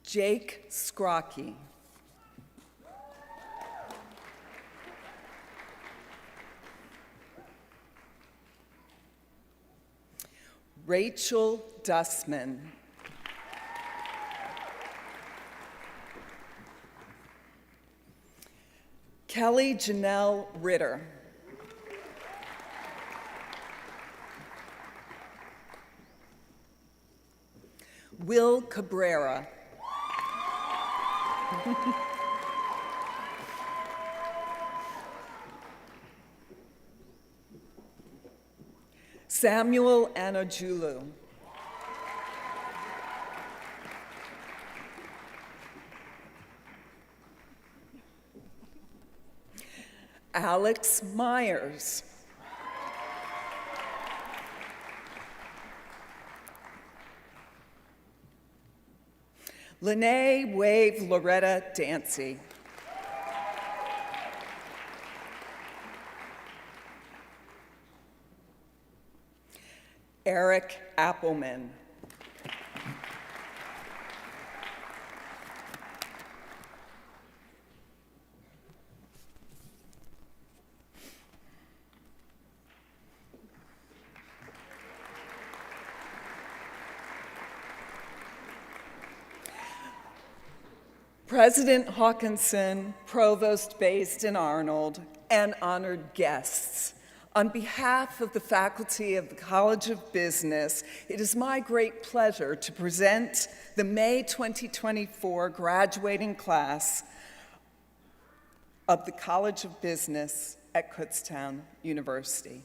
Jake Scrocky. Rachel Dussman. Kelly Janelle Ritter. Will Cabrera. Samuel Anajulu. Alex Myers. Lene Wave Loretta Dancy. Eric Appleman. President Hawkinson, Provost Based Arnold, and honored guests, on behalf of the faculty of the College of Business, it is my great pleasure to present the May 2024 graduating class of the College of Business at Kutztown University.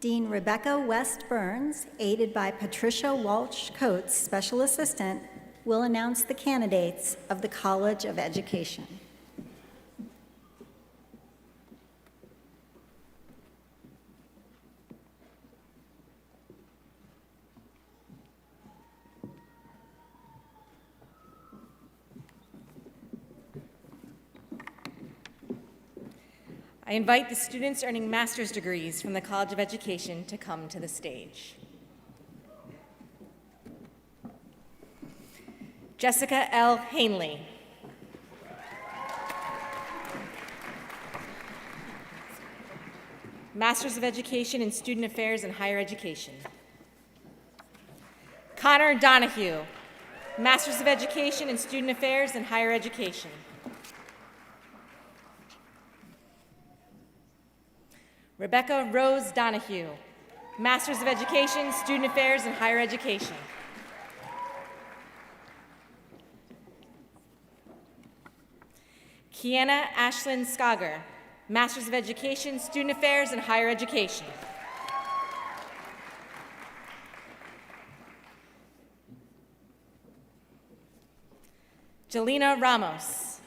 Dean Rebecca West Burns, aided by Patricia Walsh Coates, Special Assistant, will announce the candidates of the College of Education. I invite the students earning master's degrees from the College of Education to come to the stage. Jessica L. Hanley. Masters of Education in Student Affairs and Higher Education. Connor Donahue. Masters of Education in Student Affairs and Higher Education. Rebecca Rose Donahue, Masters of Education, Student Affairs, and Higher Education. Kiana Ashlyn Skager, Masters of Education, Student Affairs, and Higher Education. Jelena Ramos.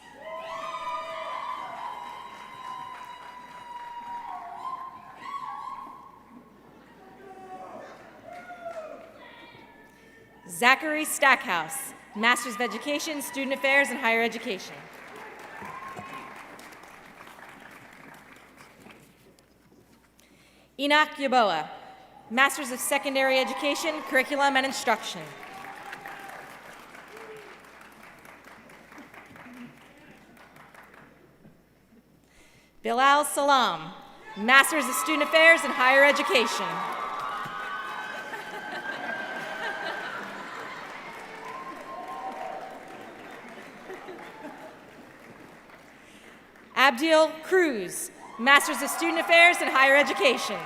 Zachary Stackhouse, Masters of Education, Student Affairs, and Higher Education. Enoch Yaboa, Masters of Secondary Education, Curriculum and Instruction. Bilal Salam, Masters of Student Affairs and Higher Education. Abdil Cruz, Masters of Student Affairs and Higher Education.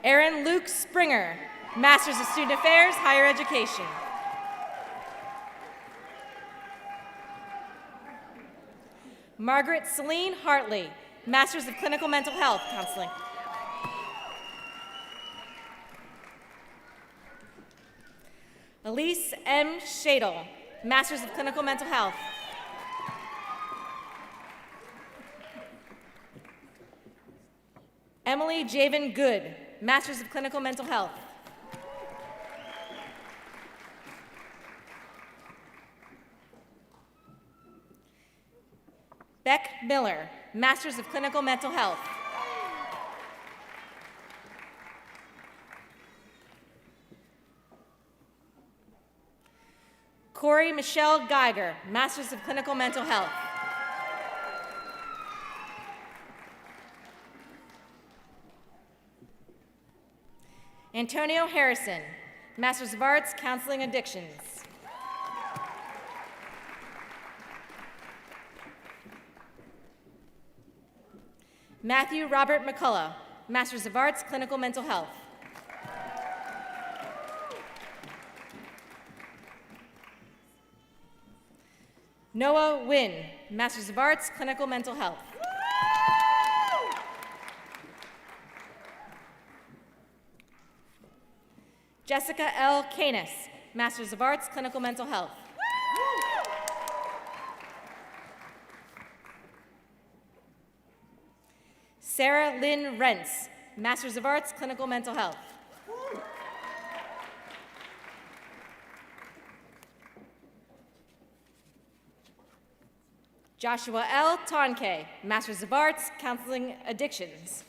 Aaron Luke Springer, Masters of Student Affairs, Higher Education. Margaret Celine Hartley, Masters of Clinical Mental Health Counseling. Elise M. Shadle, Masters of Clinical Mental Health. Emily Javen Good, Masters of Clinical Mental Health. Beck Miller, Masters of Clinical Mental Health. Corey Michelle Geiger, Masters of Clinical Mental Health. Antonio Harrison, Masters of Arts, Counseling Addictions. Matthew Robert McCullough, Masters of Arts, Clinical Mental Health. Noah Wynn, Masters of Arts, Clinical Mental Health. Jessica L. Canis, Masters of Arts, Clinical Mental Health. Sarah Lynn Rentz, Masters of Arts, Clinical Mental Health. Joshua L. Tonke, Masters of Arts, Counseling Addictions.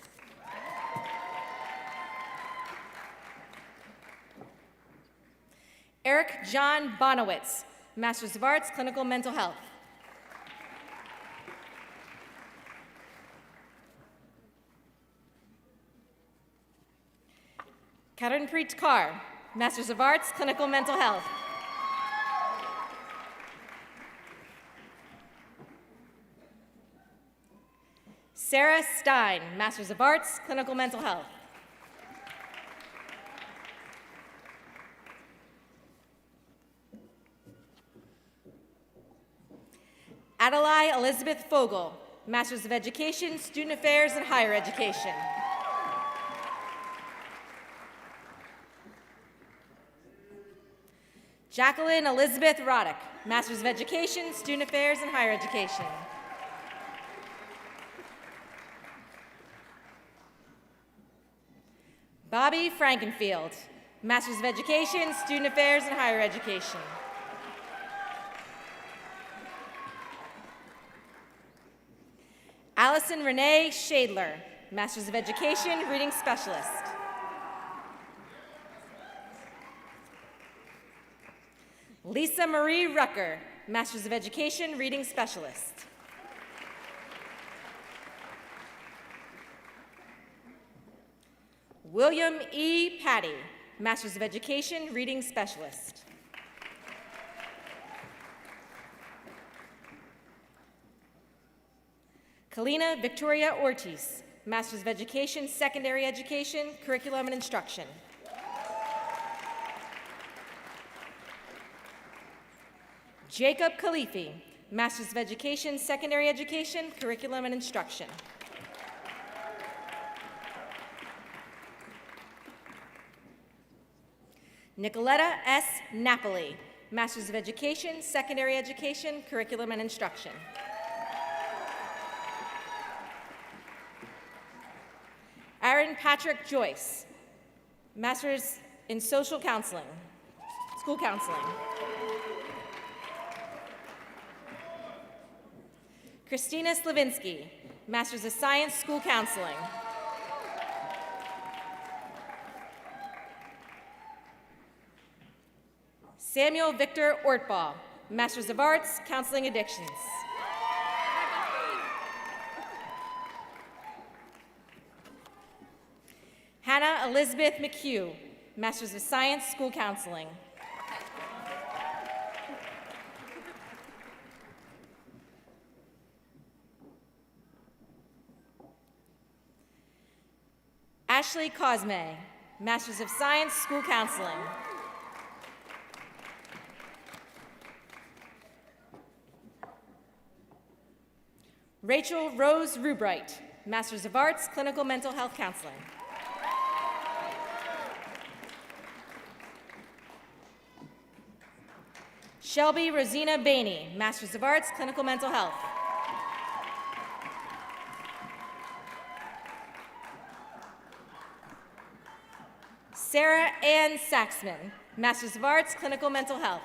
Eric John Bonowitz, Masters of Arts, Clinical Mental Health. Karanpreet Kaur, Masters of Arts, Clinical Mental Health. Sarah Stein, Masters of Arts, Clinical Mental Health. Adelaide Elizabeth Fogel, Masters of Education, Student Affairs, and Higher Education. Jacqueline Elizabeth Roddick, Masters of Education, Student Affairs, and Higher Education. Bobby Frankenfield, Masters of Education, Student Affairs, and Higher Education. Allison Renee Shadler, Masters of Education, Reading Specialist. Lisa Marie Rucker, Masters of Education, Reading Specialist. William E. Patty, Masters of Education, Reading Specialist. Kalina Victoria Ortiz, Masters of Education, Secondary Education, Curriculum and Instruction. Jacob Khalifi, Masters of Education, Secondary Education, Curriculum and Instruction. Nicoletta S. Napoli, Masters of Education, Secondary Education, Curriculum and Instruction. Aaron Patrick Joyce, Masters in Social Counseling, School Counseling. Christina Slavinsky, Masters of Science, School Counseling. Samuel Victor Ortbaugh, Masters of Arts, Counseling Addictions. Hannah Elizabeth McHugh, Masters of Science, School Counseling. Ashley Cosme, Masters of Science, School Counseling. Rachel Rose Rubright, Masters of Arts, Clinical Mental Health Counseling. Shelby Rosina Bainey, Masters of Arts, Clinical Mental Health. Sarah Ann Saxman, Masters of Arts, Clinical Mental Health.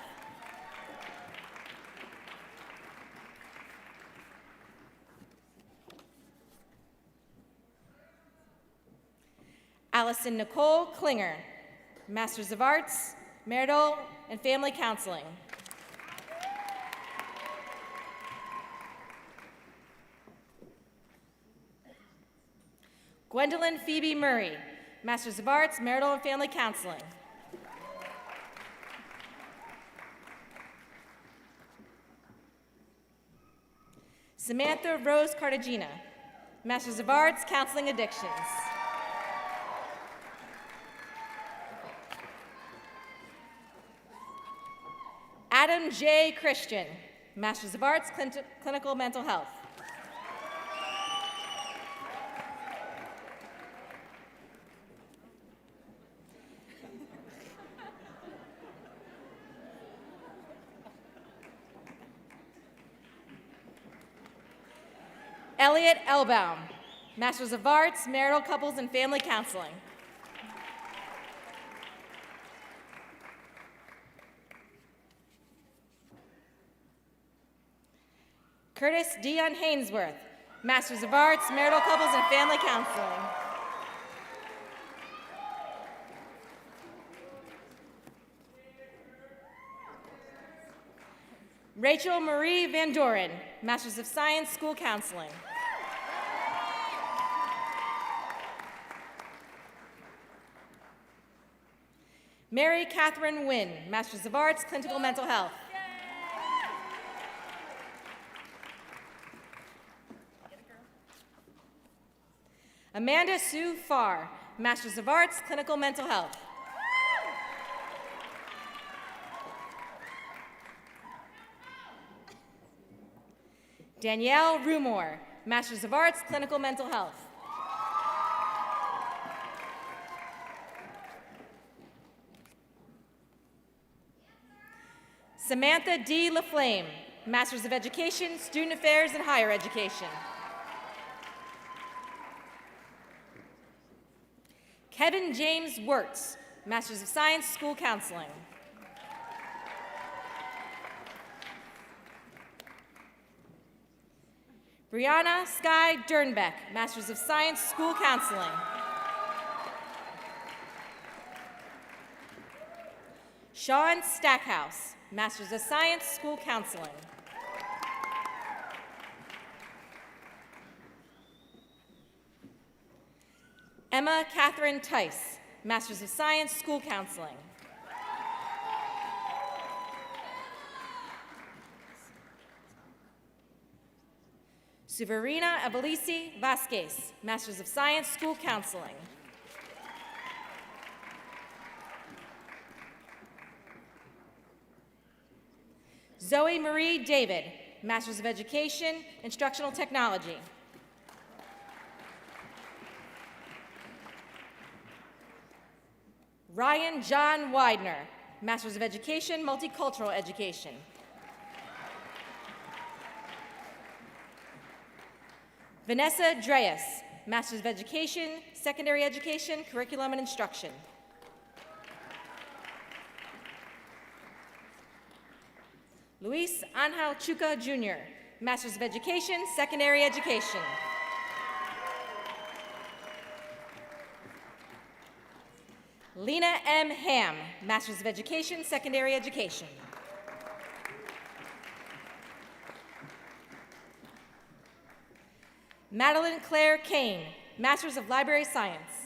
Allison Nicole Klinger, Masters of Arts, Marital and Family Counseling. Gwendolyn Phoebe Murray, Masters of Arts, Marital and Family Counseling. Samantha Rose Cartagena, Masters of Arts, Counseling Addictions. Adam J. Christian, Masters of Arts, Clinical Mental Health. Elliot Elbaum, Masters of Arts, Marital, Couples, and Family Counseling. Curtis Dion Hainsworth, Masters of Arts, Marital, Couples, and Family Counseling. Rachel Marie Van Doren, Masters of Science, School Counseling. Mary Catherine Wynn, Masters of Arts, Clinical Mental Health. Amanda Sue Farr, Masters of Arts, Clinical Mental Health. Danielle Rumor, Masters of Arts, Clinical Mental Health. Samantha D. LaFlame, Masters of Education, Student Affairs, and Higher Education. Kevin James Wirtz, Masters of Science, School Counseling. Brianna Sky Dernbeck, Masters of Science, School Counseling. Sean Stackhouse, Masters of Science, School Counseling. Emma Catherine Tice, Masters of Science, School Counseling. Suverina Abelisi Vasquez, Masters of Science, School Counseling. Zoe Marie David, Masters of Education, Instructional Technology. Ryan John Widener, Masters of Education, Multicultural Education. Vanessa Dreas, Masters of Education, Secondary Education, Curriculum and Instruction. Luis Angel Chuca Jr., Masters of Education, Secondary Education. Lena M. Ham, Masters of Education, Secondary Education. Madeline Claire Kane, Masters of Library Science.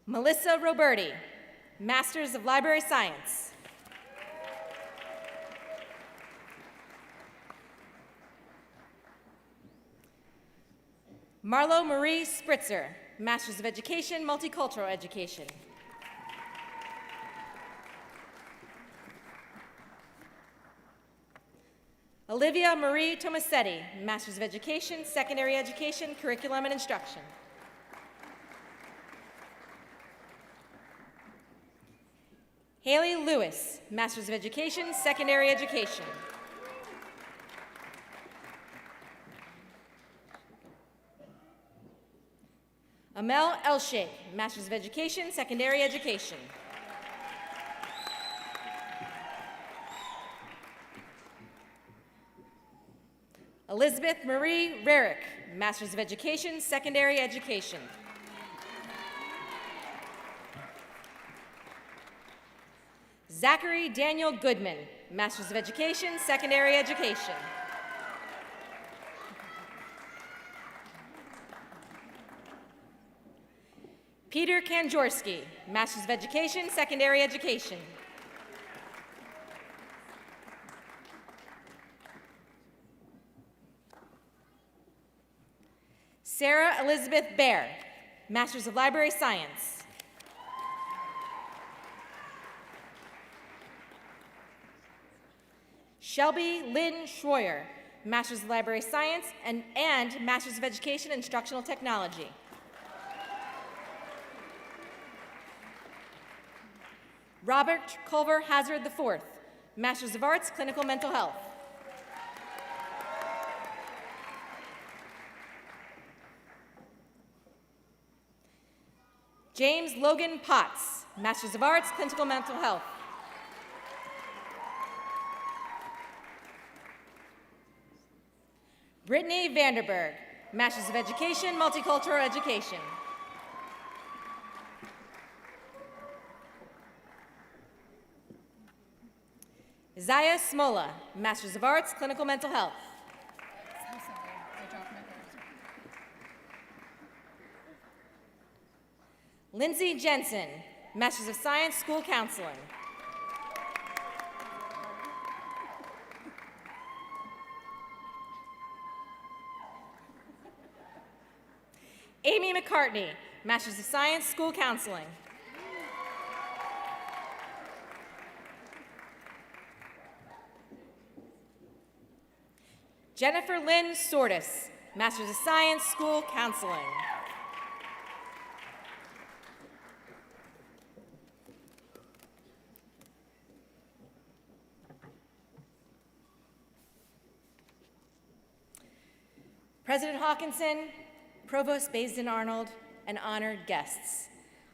Melissa Roberti, Masters of Library Science. Marlo Marie Spritzer, Masters of Education, Multicultural Education. Olivia Marie Tomasetti, Masters of Education, Secondary Education, Curriculum and Instruction. Haley Lewis, Masters of Education, Secondary Education. Amel Elsheikh, Masters of Education, Secondary Education. Elizabeth Marie Rarick, Masters of Education, Secondary Education. Zachary Daniel Goodman, Masters of Education, Secondary Education. Peter Kanjorski, Masters of Education, Secondary Education. Sarah Elizabeth Baer, Masters of Library Science. Shelby Lynn Schroyer, Masters of Library Science and Masters of Education, Instructional Technology. Robert Culver Hazard IV, Masters of Arts, Clinical Mental Health. James Logan Potts, Masters of Arts, Clinical Mental Health. Brittany Vanderberg, Masters of Education, Multicultural Education. Zaya Smola, Masters of Arts, Clinical Mental Health. Lindsay Jensen, Masters of Science, School Counseling. Amy McCartney, Masters of Science, School Counseling. Jennifer Lynn Sortis, Masters of Science, School Counseling. President Hawkinson, Provost Baisden Arnold, and honored guests.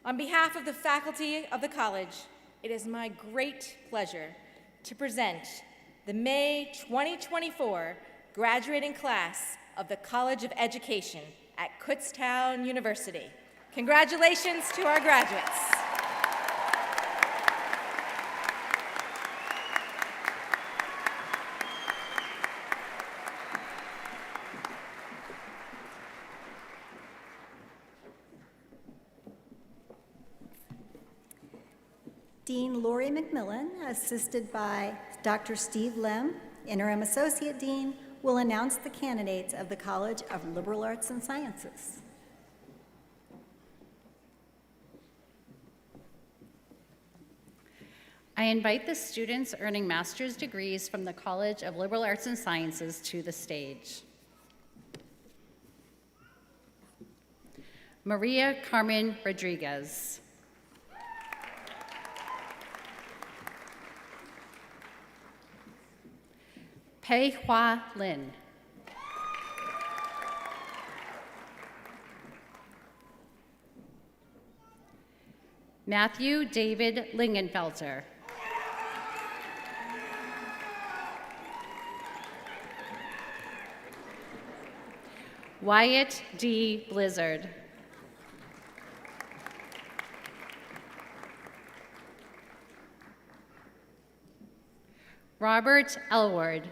On behalf of the faculty of the college, it is my great pleasure to present the May 2024 graduating class of the College of Education at Kutztown University. Congratulations to our graduates. Dean Lori McMillan, assisted by Dr. Steve Lem, Interim Associate Dean, will announce the candidates of the College of Liberal Arts and Sciences. I invite the students earning master's degrees from the College of Liberal Arts and Sciences to the stage. Maria Carmen Rodriguez. Pei Hua Lin. Matthew David Lingenfelter. Wyatt D. Blizzard. Robert Elward.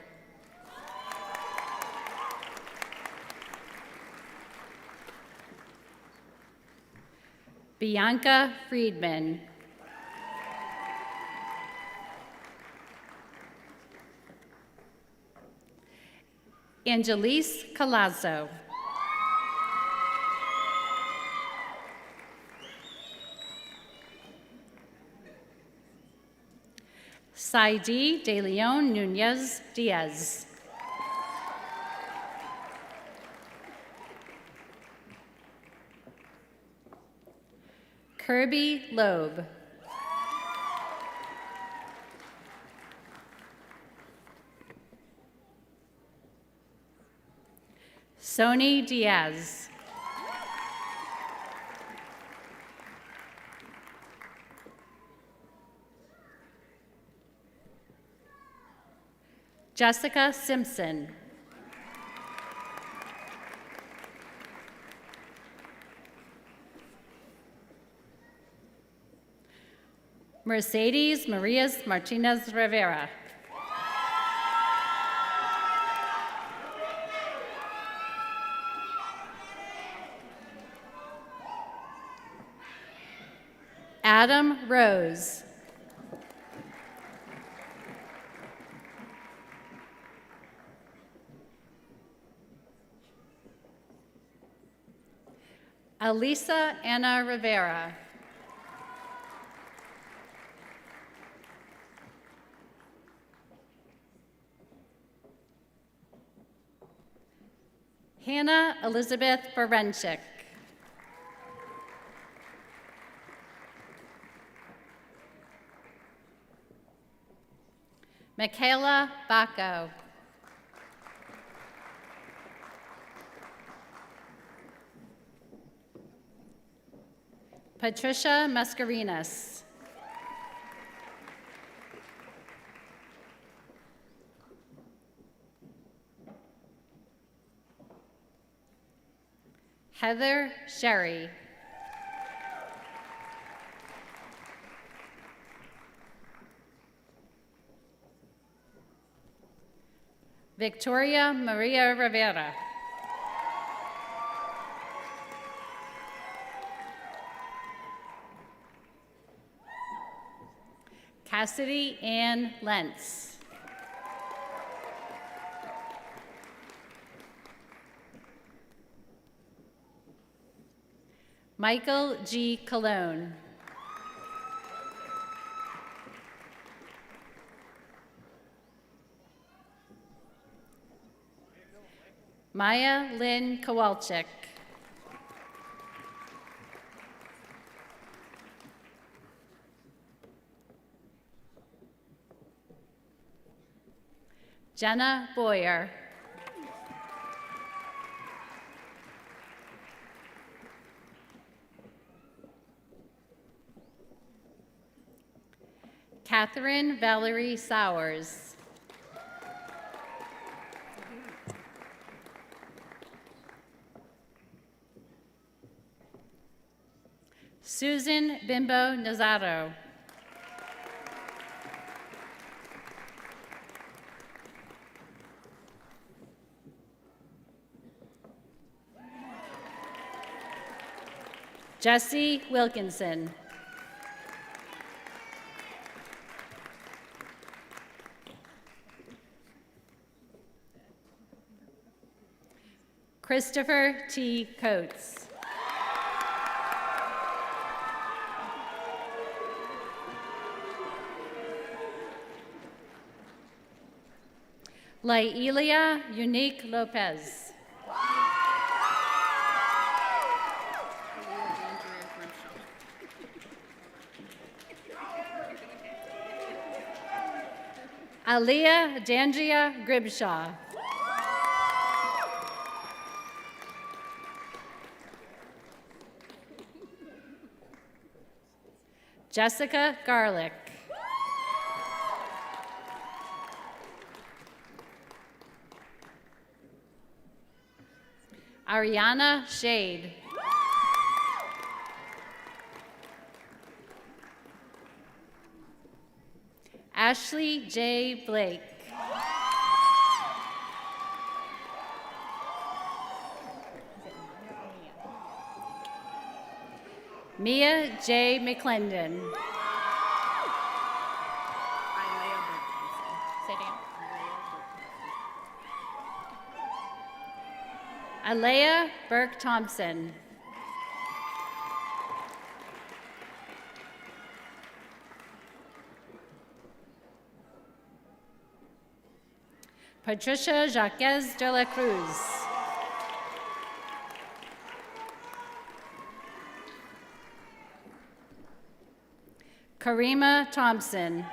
Bianca Friedman. Angelise Calazzo. Saidi De Leon Nunez Diaz. Kirby Loeb. Sony Diaz. Jessica Simpson. Mercedes Marias Martinez Rivera. Adam Rose. Elisa Anna Rivera. Hannah Elizabeth Barenchik. Michaela Bacco. Patricia Mascarinas. Heather Sherry. Victoria Maria Rivera. Cassidy Ann Lentz. Michael G. Cologne. Maya Lynn Kowalczyk. Jenna Boyer. Catherine Valerie Sowers. Susan Bimbo Nazaro. Jesse Wilkinson. Christopher T. Coates. Lailia Unique Lopez. Aliyah Dangia Gribshaw. Jessica Garlick. Ariana Shade. Ashley J. Blake. Mia J. McClendon. Say it again. Alea Burke Thompson. Patricia Jacques de la Cruz. Karima Thompson.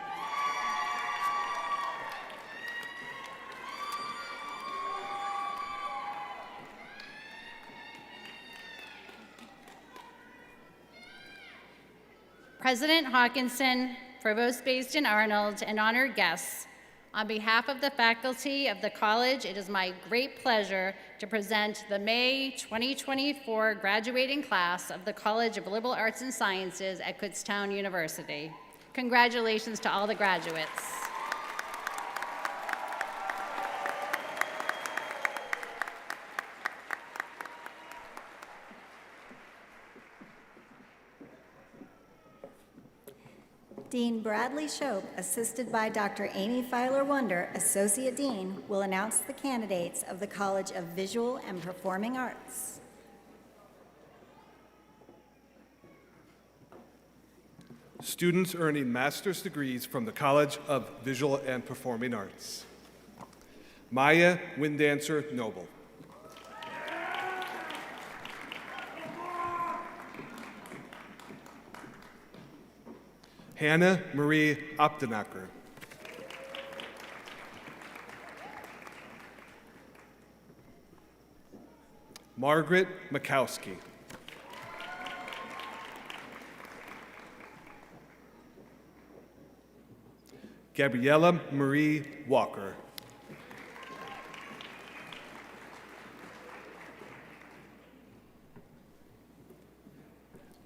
President Hawkinson, Provost Based Arnold, and honored guests, on behalf of the faculty of the college, it is my great pleasure to present the May 2024 graduating class of the College of Liberal Arts and Sciences at Kutztown University. Congratulations to all the graduates. Dean Bradley Shope, assisted by Dr. Amy Filer-Wunder, Associate Dean, will announce the candidates of the College of Visual and Performing Arts. Students earning master's degrees from the College of Visual and Performing Arts. Maya Windancer Noble. Hannah Marie Optenacker. Margaret Makowski. Gabriella Marie Walker.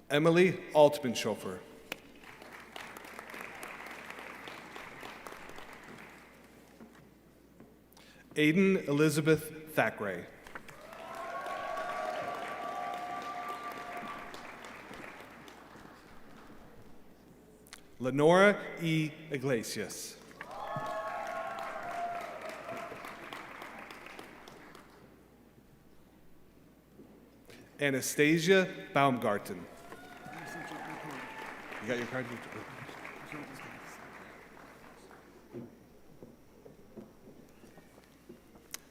Emily Altman-Schofer. Aiden Elizabeth Thackeray. Lenora E. Iglesias. Anastasia Baumgarten. You got your card?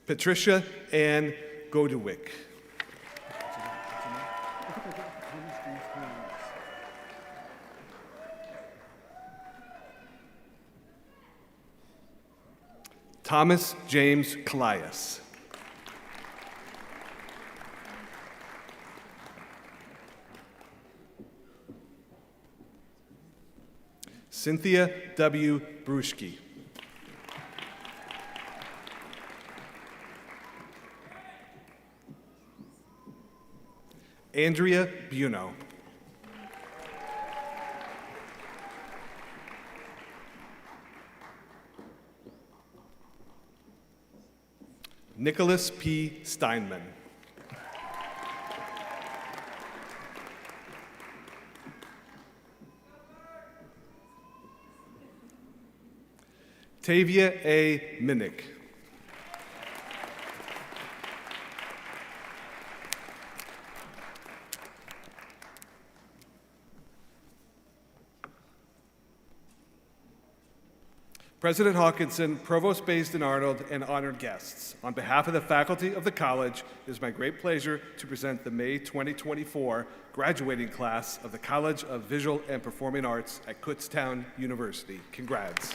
Patricia Ann Godewick. Thomas James Callias. Cynthia W. Bruschke. Andrea Buno. Nicholas P. Steinman. Tavia A. Minnick. President Hawkinson, Provost Baisden Arnold, and honored guests, on behalf of the faculty of the college, it is my great pleasure to present the May 2024 graduating class of the College of Visual and Performing Arts at Kutztown University. Congrats.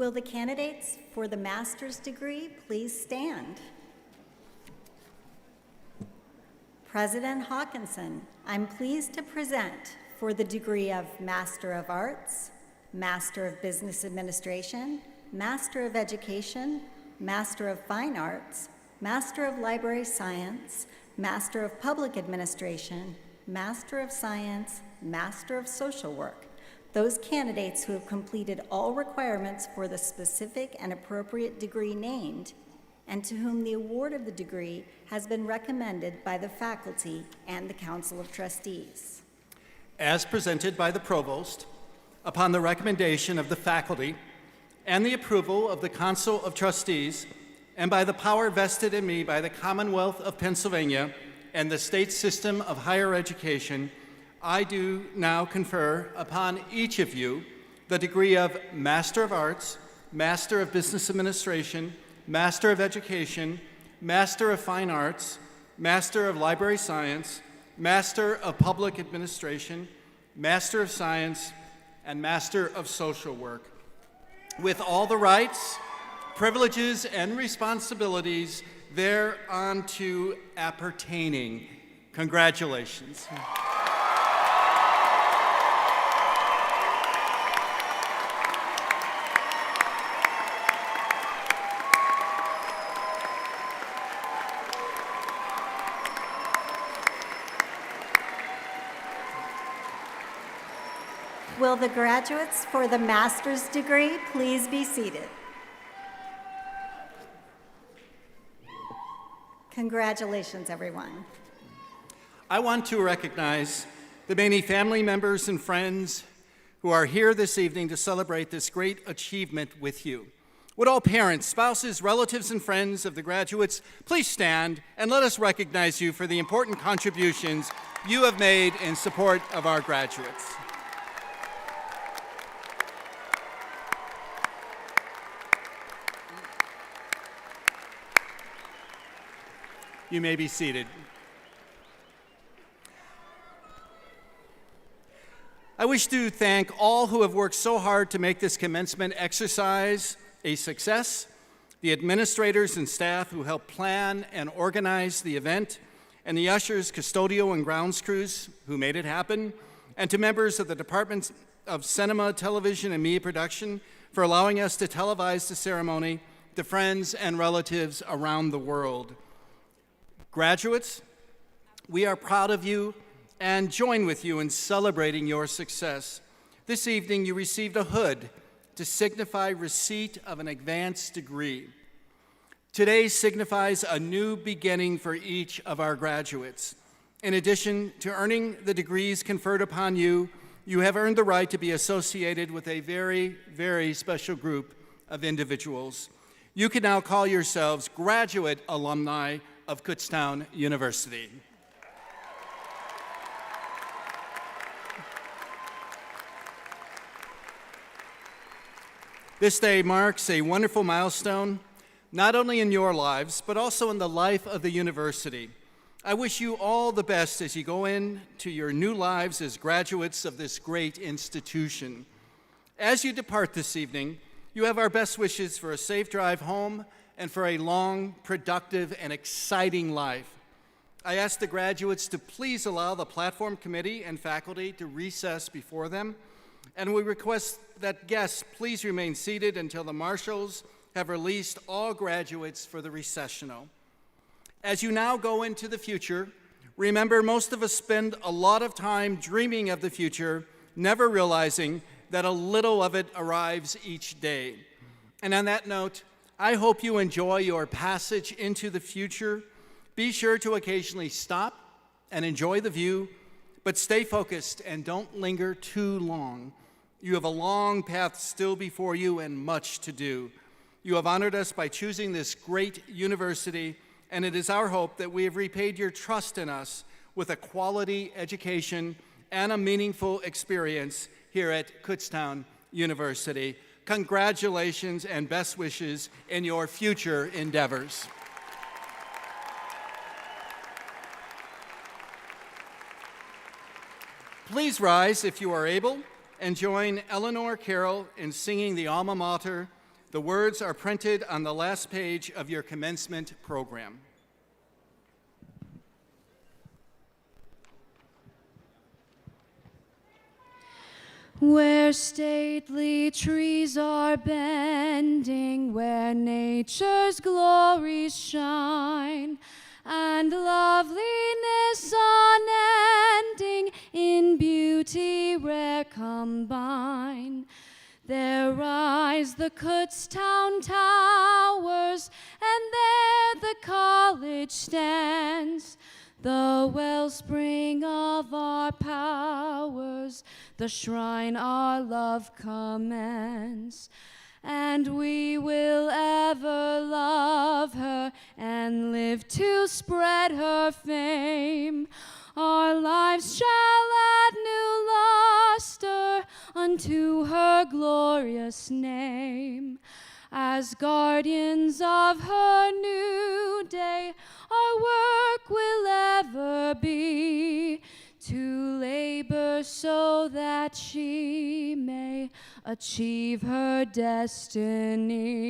Will the candidates for the master's degree please stand? President Hawkinson, I'm pleased to present for the degree of Master of Arts, Master of Business Administration, Master of Education, Master of Fine Arts, Master of Library Science, Master of Public Administration, Master of Science, Master of Social Work, those candidates who have completed all requirements for the specific and appropriate degree named, and to whom the award of the degree has been recommended by the faculty and the Council of Trustees. As presented by the Provost, upon the recommendation of the faculty and the approval of the Council of Trustees, and by the power vested in me by the Commonwealth of Pennsylvania and the state system of higher education, I do now confer upon each of you the degree of Master of Arts, Master of Business Administration, Master of Education, Master of Fine Arts, Master of Library Science, Master of Public Administration, Master of Science, and Master of Social Work, with all the rights, privileges, and responsibilities thereunto appertaining. Congratulations. Will the graduates for the master's degree please be seated? Congratulations, everyone. I want to recognize the many family members and friends who are here this evening to celebrate this great achievement with you. Would all parents, spouses, relatives, and friends of the graduates please stand and let us recognize you for the important contributions you have made in support of our graduates. You may be seated. I wish to thank all who have worked so hard to make this commencement exercise a success, the administrators and staff who helped plan and organize the event, and the ushers, custodial, and grounds crews who made it happen, and to members of the Departments of Cinema, Television, and Media Production for allowing us to televise the ceremony to friends and relatives around the world. Graduates, we are proud of you and join with you in celebrating your success. This evening, you received a hood to signify receipt of an advanced degree. Today signifies a new beginning for each of our graduates. In addition to earning the degrees conferred upon you, you have earned the right to be associated with a very, very special group of individuals. You can now call yourselves graduate alumni of Kutztown University. This day marks a wonderful milestone, not only in your lives, but also in the life of the university. I wish you all the best as you go into your new lives as graduates of this great institution. As you depart this evening, you have our best wishes for a safe drive home and for a long, productive, and exciting life. I ask the graduates to please allow the platform committee and faculty to recess before them, and we request that guests please remain seated until the marshals have released all graduates for the recessional. As you now go into the future, remember most of us spend a lot of time dreaming of the future, never realizing that a little of it arrives each day. And on that note, I hope you enjoy your passage into the future. Be sure to occasionally stop and enjoy the view, but stay focused and don't linger too long. You have a long path still before you and much to do. You have honored us by choosing this great university, and it is our hope that we have repaid your trust in us with a quality education and a meaningful experience here at Kutztown University. Congratulations and best wishes in your future endeavors. Please rise if you are able and join Eleanor Carroll in singing the alma mater. The words are printed on the last page of your commencement program. Where stately trees are bending, where nature's glories shine, and loveliness unending in beauty rare combine. There rise the Kutztown towers, and there the college stands, the wellspring of our powers, the shrine our love commends. And we will ever love her and live to spread her fame. Our lives shall add new luster unto her glorious name. As guardians of her new day, our work will ever be to labor so that she may achieve her destiny.